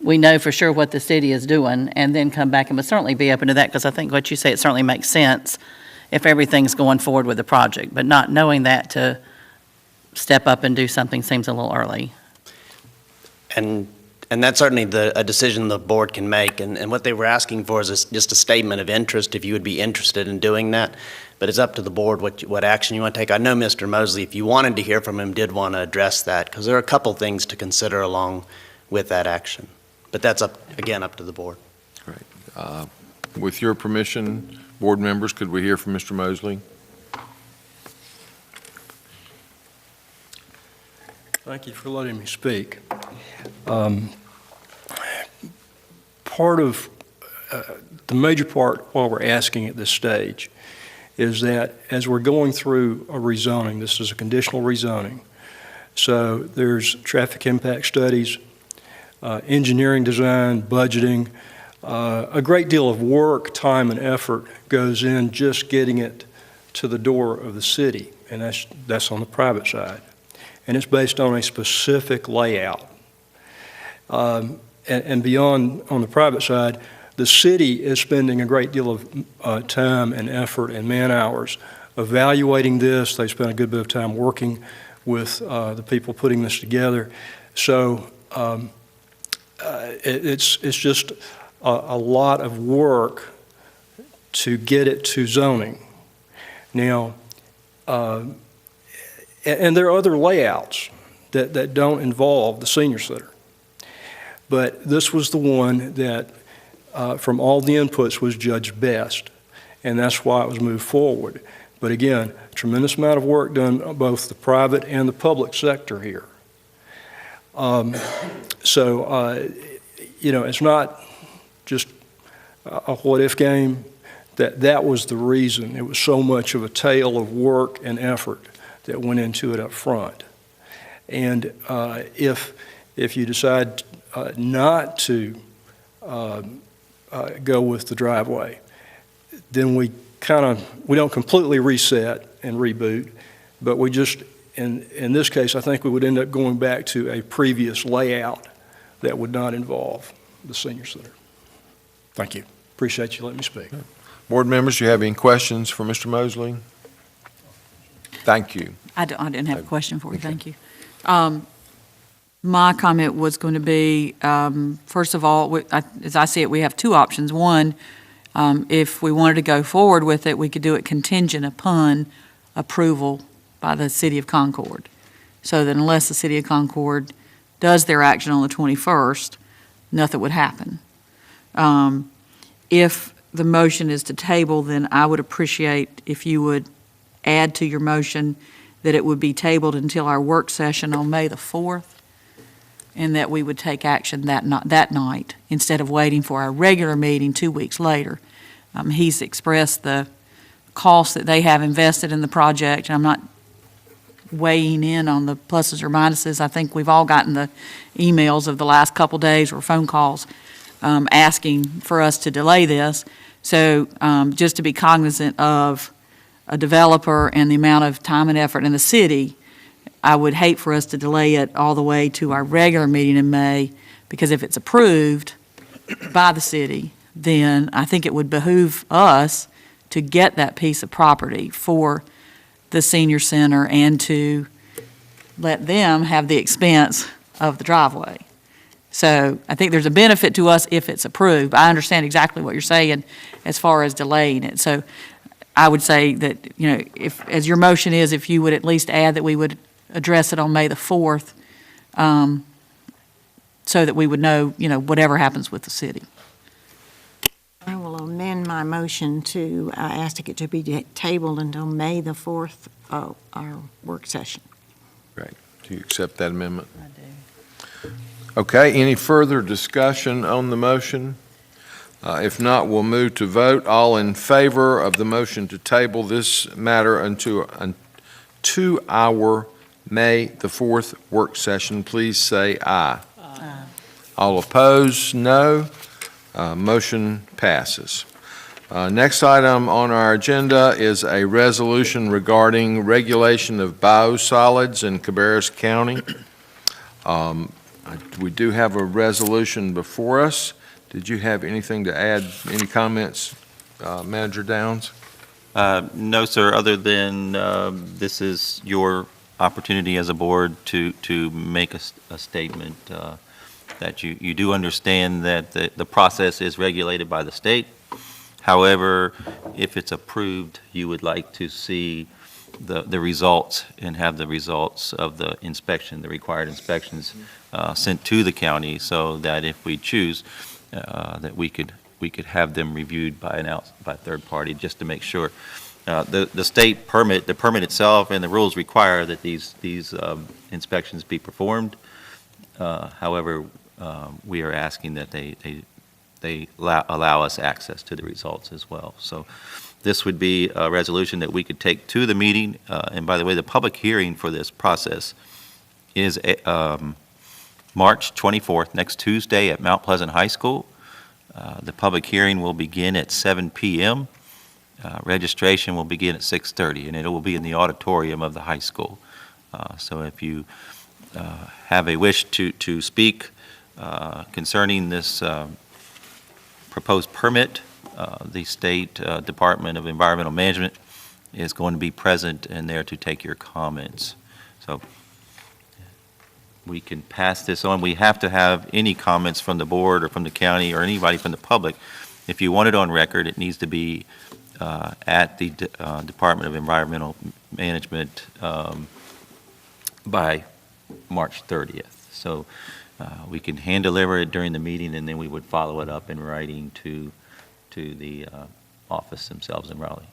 we know for sure what the city is doing and then come back, and would certainly be open to that, because I think what you say, it certainly makes sense if everything's going forward with the project. But not knowing that, to step up and do something seems a little early. And that's certainly a decision the board can make. And what they were asking for is just a statement of interest, if you would be interested in doing that. But it's up to the board what action you want to take. I know Mr. Mosley, if you wanted to hear from him, did want to address that, because there are a couple things to consider along with that action. But that's, up to the board. Great. With your permission, board members, could we hear from Mr. Mosley? Thank you for letting me speak. The major part why we're asking at this stage is that as we're going through a rezoning, this is a conditional rezoning, so there's traffic impact studies, engineering design, budgeting, a great deal of work, time, and effort goes in just getting it to the door of the city, and that's on the private side. And it's based on a specific layout. And beyond, on the private side, the city is spending a great deal of time and effort and man-hours evaluating this. They spent a good bit of time working with the people putting this together. So it's just a lot of work to get it to zoning. Now, and there are other layouts that don't involve the senior center. But this was the one that, from all the inputs, was judged best, and that's why it was moved forward. But again, tremendous amount of work done on both the private and the public sector here. It's not just a what-if game. That was the reason. It was so much of a tale of work and effort that went into it up front. And if you decide not to go with the driveway, then we don't completely reset and reboot, but we just, in this case, I think we would end up going back to a previous layout that would not involve the senior center. Thank you. Appreciate you letting me speak. Board members, do you have any questions for Mr. Mosley? Thank you. I didn't have a question for you, Okay. thank you. My comment was going to be, first of all, as I see it, we have two options. One, if we wanted to go forward with it, we could do it contingent upon approval by the City of Concord. So that unless the City of Concord does their action on the 21st, nothing would happen. If the motion is to table, then I would appreciate if you would add to your motion that it would be tabled until our work session on May the 4th, and that we would take action that night instead of waiting for our regular meeting 2 weeks later. He's expressed the cost that they have invested in the project, and I'm not weighing in on the pluses or minuses. I think we've all gotten the emails of the last couple days or phone calls asking for us to delay this. So just to be cognizant of a developer and the amount of time and effort in the city, I would hate for us to delay it all the way to our regular meeting in May, because if it's approved by the city, then I think it would behoove us to get that piece of property for the senior center and to let them have the expense of the driveway. So I think there's a benefit to us if it's approved. I understand exactly what you're saying as far as delaying it. So I would say that, if, as your motion is, if you would at least add that we would address it on May the 4th, so that we would know, whatever happens with the city. I will amend my motion to ask it to be tabled until May the 4th, our work session. Great. Do you accept that amendment? I do. Okay, any further discussion on the motion? If not, we'll move to vote. All in favor of the motion to table this matter to our May the 4th work session, please say aye. Aye. All opposed, no. Motion passes. Next item on our agenda is a resolution regarding regulation of biosolids in Cabarrus County. We do have a resolution before us. Did you have anything to add, any comments, Manager Downs? No, sir, other than this is your opportunity as a board to make a statement that you do understand that the process is regulated by the state. However, if it's approved, you would like to see the results and have the results of the inspection, the required inspections sent to the county, so that if we choose, that we could have them reviewed by a third party, just to make sure. The state permit, the permit itself and the rules require that these inspections be performed. However, we are asking that they allow us access to the results as well. So this would be a resolution that we could take to the meeting. And by the way, the public hearing for this process is March 24th, next Tuesday at Mount Pleasant High School. The public hearing will begin at 7 p.m. Registration will begin at 6:30, and it will be in the auditorium of the high school. So if you have a wish to speak concerning this proposed permit, the State Department of Environmental Management is going to be present and there to take your comments. So we can pass this on. We have to have any comments from the board or from the county or anybody from the public. If you want it on record, it needs to be at the Department of Environmental Management by March 30th. So we can hand deliver it during the meeting, and then we would follow it up in writing to the office themselves in Raleigh.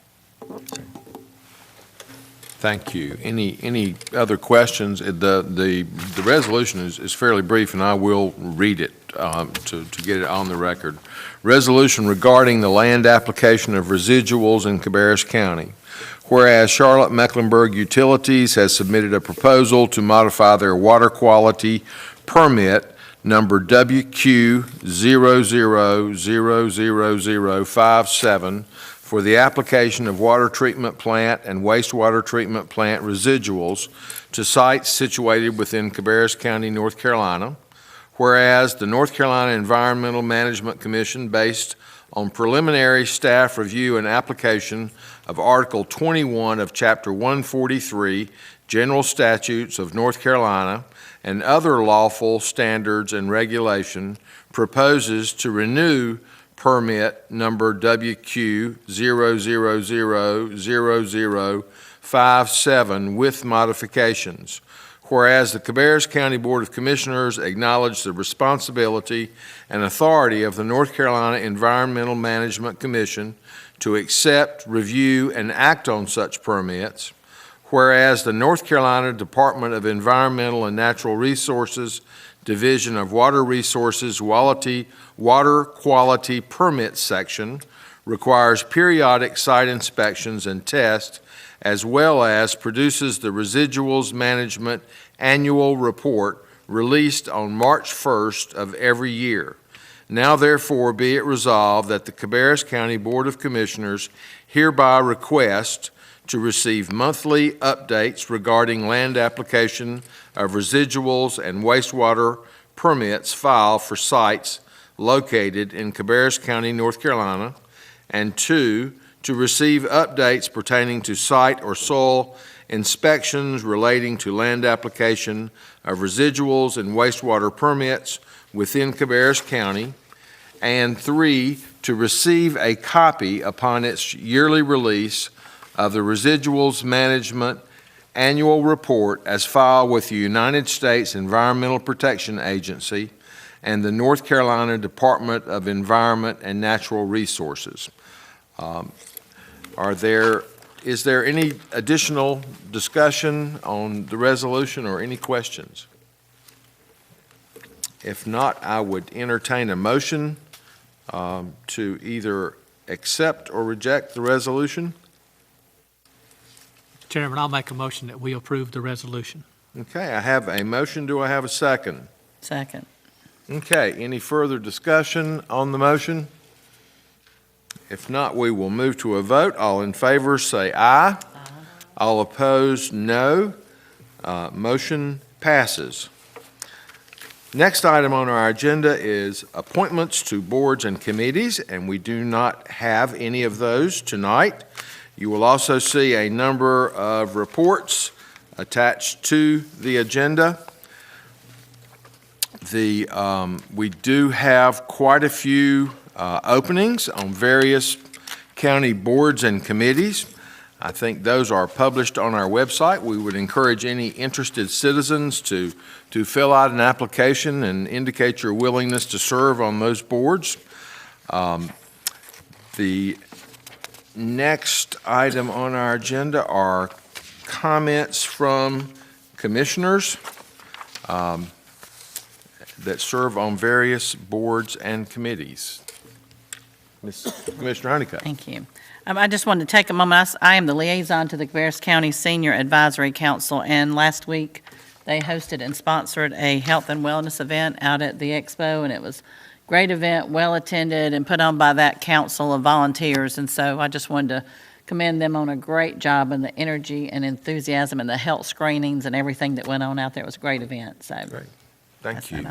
Thank you. Any other questions? The resolution is fairly brief, and I will read it to get it on the record. Resolution regarding the land application of residuals in Cabarrus County. Whereas Charlotte Mecklenburg Utilities has submitted a proposal to modify their water quality permit number WQ000057 for the application of water treatment plant and wastewater treatment plant residuals to sites situated within Cabarrus County, North Carolina. Whereas the North Carolina Environmental Management Commission, based on preliminary staff review and application of Article 21 of Chapter 143, General Statutes of North Carolina, and other lawful standards and regulation, proposes to renew permit number WQ00000057 with modifications. Whereas the Cabarrus County Board of Commissioners acknowledge the responsibility and authority of the North Carolina Environmental Management Commission to accept, review, and act on such permits. Whereas the North Carolina Department of Environmental and Natural Resources, Division of Water Resources, Water Quality Permit Section requires periodic site inspections and tests, as well as produces the Residuals Management Annual Report released on March 1st of every year. Now therefore be it resolved that the Cabarrus County Board of Commissioners hereby request to receive monthly updates regarding land application of residuals and wastewater permits filed for sites located in Cabarrus County, North Carolina, and 2, to receive updates pertaining to site or soil inspections relating to land application of residuals and wastewater permits within Cabarrus County, and 3, to receive a copy upon its yearly release of the Residuals Management Annual Report as filed with the United States Environmental Protection Agency and the North Carolina Department of Environment and Natural Resources. Is there any additional discussion on the resolution or any questions? If not, I would entertain a motion to either accept or reject the resolution. Chairman, I'll make a motion that we approve the resolution. Okay, I have a motion. Do I have a second? Second. Okay, any further discussion on the motion? If not, we will move to a vote. All in favor say aye. Aye. All opposed, no. Motion passes. Next item on our agenda is appointments to boards and committees, and we do not have any of those tonight. You will also see a number of reports attached to the agenda. We do have quite a few openings on various county boards and committees. I think those are published on our website. We would encourage any interested citizens to fill out an application and indicate your willingness to serve on those boards. The next item on our agenda are comments from commissioners that serve on various boards and committees. Commissioner Honeycutt. Thank you. I just wanted to take a moment. I am the liaison to the Cabarrus County Senior Advisory Council, and last week they hosted and sponsored a health and wellness event out at the expo, and it was a great event, well attended, and put on by that council of volunteers. And so I just wanted to commend them on a great job and the energy and enthusiasm and the health screenings and everything that went on out there. It was a great event. So great. Thank you.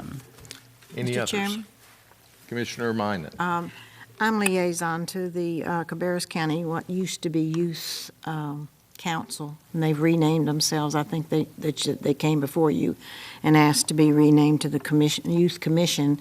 Any Mr. others? Chairman? Commissioner Minot. I'm liaison to the Cabarrus County, what used to be Youth Council, and they've renamed themselves. I think they came before you and asked to be renamed to the Youth Commission.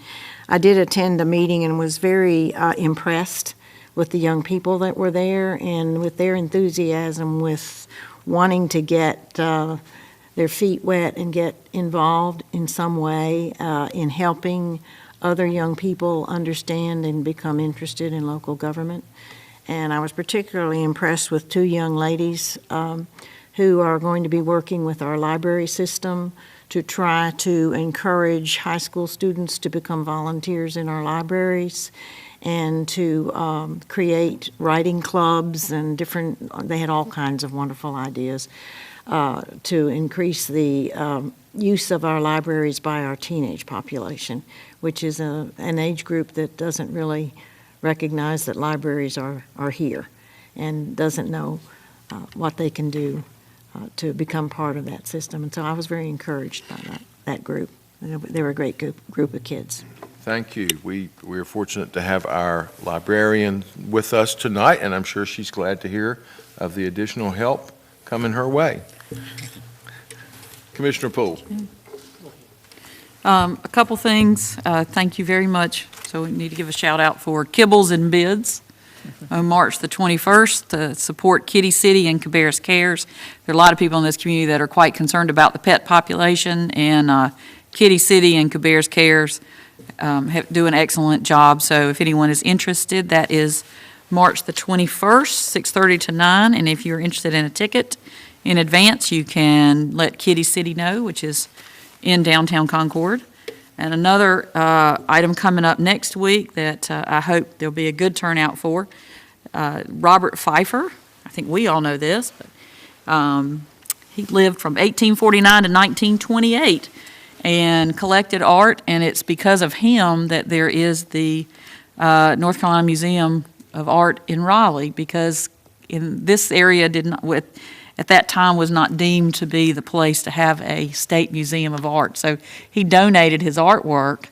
I did attend a meeting and was very impressed with the young people that were there and with their enthusiasm, with wanting to get their feet wet and get involved in some way in helping other young people understand and become interested in local government. And I was particularly impressed with two young ladies who who are going to be working with our library system to try to encourage high school students to become volunteers in our libraries and to create writing clubs and they had all kinds of wonderful ideas to increase the use of our libraries by our teenage population, which is an age group that doesn't really recognize that libraries are here and doesn't know what they can do to become part of that system. And so I was very encouraged by that group. They were a great group of kids. Thank you. We are fortunate to have our librarian with us tonight, and I'm sure she's glad to hear of the additional help coming her way. Commissioner Poole. A couple things. Thank you very much. So we need to give a shout out for Kibbles and Bids on March the 21st to support Kitty City and Cabarrus Cares. There are a lot of people in this community that are quite concerned about the pet population, and Kitty City and Cabarrus Cares do an excellent job. So if anyone is interested, that is March the 21st, 6:30 to 9. And if you're interested in a ticket in advance, you can let Kitty City know, which is in downtown Concord. And another item coming up next week that I hope there'll be a good turnout for, Robert Pfeiffer. I think we all know this, but he lived from 1849 to 1928 and collected art, and it's because of him that there is the North Carolina Museum of Art in Raleigh, because in this area at that time was not deemed to be the place to have a state museum of art. So he donated his artwork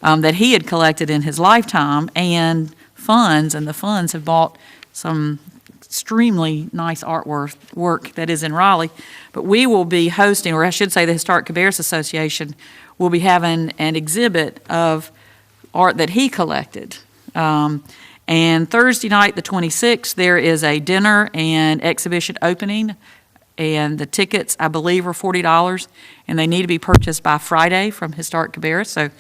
that he had collected in his lifetime and the funds have bought some extremely nice artwork that is in Raleigh. But we will be hosting, or I should say the Historic Cabarrus Association will be having an exhibit of art that he collected. And Thursday night, the 26th, there is a dinner and exhibition opening, and the tickets, I believe, are $40, and they need to be purchased by Friday from Historic Cabarrus. So,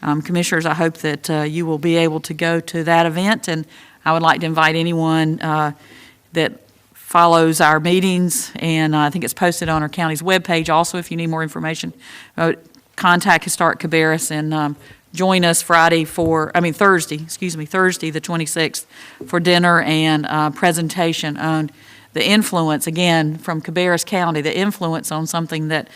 Commissioners, I hope that you will be able to go to that event, and I would like to invite anyone that follows our meetings, and I think it's posted on our county's webpage. Also, if you need more information, contact Historic Cabarrus and join us Thursday, the 26th, for dinner and presentation on the influence, again, from Cabarrus County, the influence on something that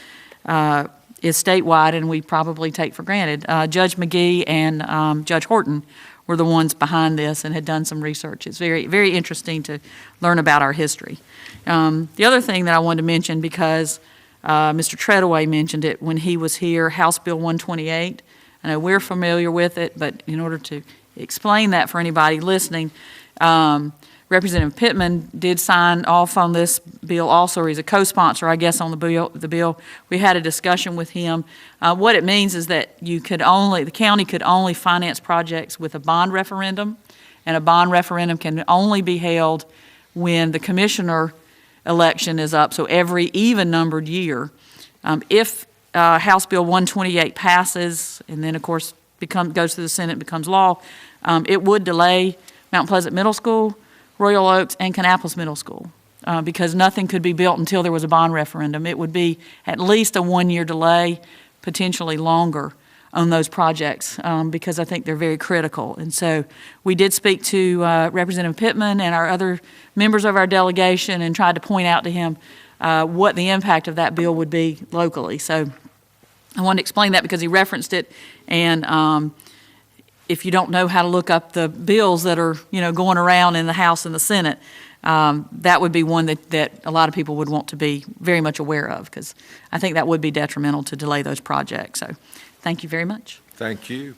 is statewide and we probably take for granted. Judge McGee and Judge Horton were the ones behind this and had done some research. It's very, very interesting to learn about our history. The other thing that I wanted to mention, because Mr. Treadaway mentioned it when he was here, House Bill 128. I know we're familiar with it, but in order to explain that for anybody listening, Representative Pittman did sign off on this bill also, or he's a co-sponsor, I guess, on the bill. We had a discussion with him. What it means is that the county could only finance projects with a bond referendum, and a bond referendum can only be held when the commissioner election is up, so every even-numbered year. If House Bill 128 passes, and then, of course, goes to the Senate and becomes law, it would delay Mount Pleasant Middle School, Royal Oaks, and Kannapolis Middle School, because nothing could be built until there was a bond referendum. It would be at least a one-year delay, potentially longer, on those projects, because I think they're very critical. And so we did speak to Representative Pittman and our other members of our delegation and tried to point out to him what the impact of that bill would be locally. So I wanted to explain that because he referenced it, and if you don't know how to look up the bills that are going around in the House and the Senate, that would be one that a lot of people would want to be very much aware of, because I think that would be detrimental to delay those projects. So thank you very much. Thank you.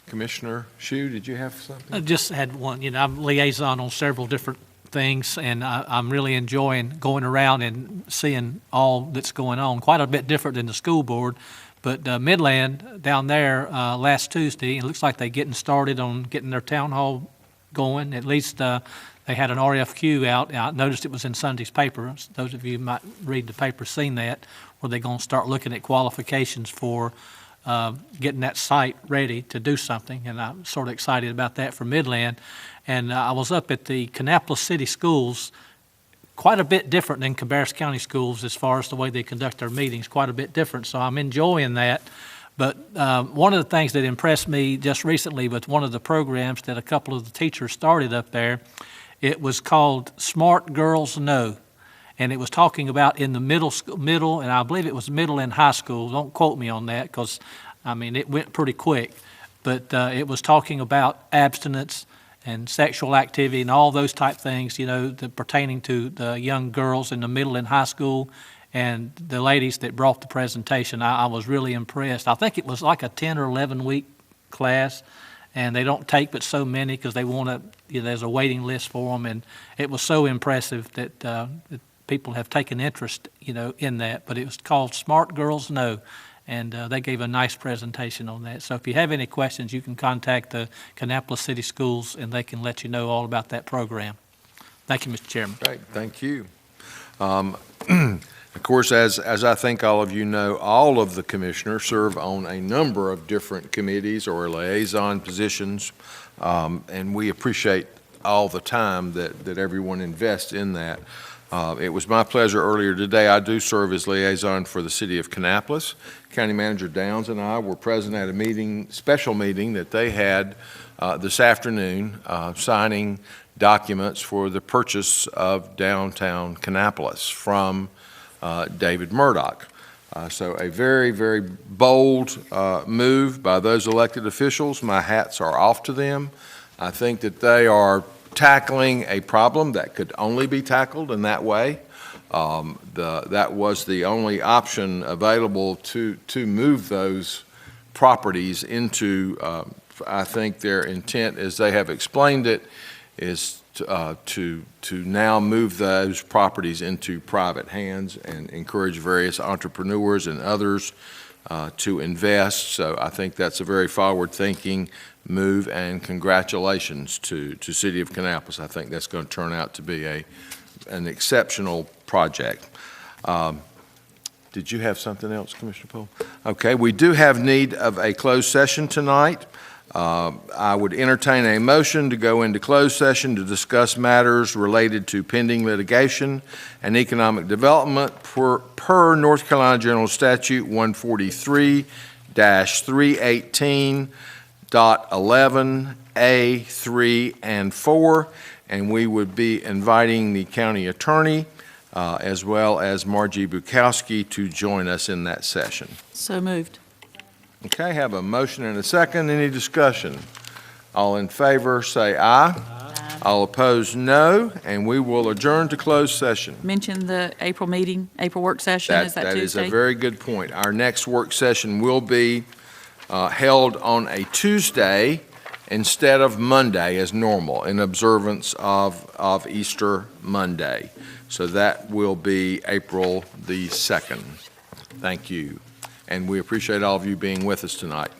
Commissioner Shue, did you have something? I just had one. I'm liaison on several different things, and I'm really enjoying going around and seeing all that's going on. Quite a bit different than the school board, but Midland down there last Tuesday, it looks like they're getting started on getting their town hall going. At least they had an RFQ out. I noticed it was in Sunday's paper. Those of you who might read the paper seen that, where they're going to start looking at qualifications for getting that site ready to do something, and I'm sort of excited about that for Midland. And I was up at the Kannapolis City Schools quite a bit different than Cabarrus County schools as far as the way they conduct their meetings, quite a bit different. So I'm enjoying that. But one of the things that impressed me just recently with one of the programs that a couple of the teachers started up there, it was called Smart Girls Know. And it was talking about in the middle, and I believe it was middle and high school. Don't quote me on that because, I mean, it went pretty quick. But it was talking about abstinence and sexual activity and all those type things, you know, pertaining to the young girls in the middle and high school. And the ladies that brought the presentation, I was really impressed. I think it was like a 10 or 11 week class, and they don't take but so many because they want to, you know, there's a waiting list for them. And it was so impressive that people have taken interest, you know, in that. But it was called Smart Girls Know. And they gave a nice presentation on that. So if you have any questions, you can contact the Kannapolis City Schools, and they can let you know all about that program. Thank you, Mr. Chairman. Great, thank you. Of course, as I think all of you know, all of the commissioners serve on a number of different committees or liaison positions, and we appreciate all the time that everyone invests in that. It was my pleasure earlier today. I do serve as liaison for the city of Kannapolis. County Manager Downs and I were present at a special meeting that they had this afternoon, signing documents for the purchase of downtown Kannapolis from David Murdoch. So a very, very bold move by those elected officials. My hats are off to them. I think that they are tackling a problem that could only be tackled in that way. That was the only option available to move those properties into, I think their intent, as they have explained it, is to now move those properties into private hands and encourage various entrepreneurs and others to invest. So I think that's a very forward-thinking move, and congratulations to City of Kannapolis. I think that's going to turn out to be an exceptional project. Did you have something else, Commissioner Poole? Okay, we do have need of a closed session tonight. I would entertain a motion to go into closed session to discuss matters related to pending litigation and economic development per North Carolina General Statute 143-318.11 A3 and 4, and we would be inviting the county attorney as well as Margie Bukowski to join us in that session. So moved. Okay, have a motion and a second. Any discussion? All in favor, say aye. Aye. All opposed, no. And we will adjourn to closed session. Mention the April meeting, April work session. Is that Tuesday? That is a very good point. Our next work session will be held on a Tuesday instead of Monday as normal, in observance of Easter Monday. So that will be April the 2nd. Thank you. And we appreciate all of you being with us tonight.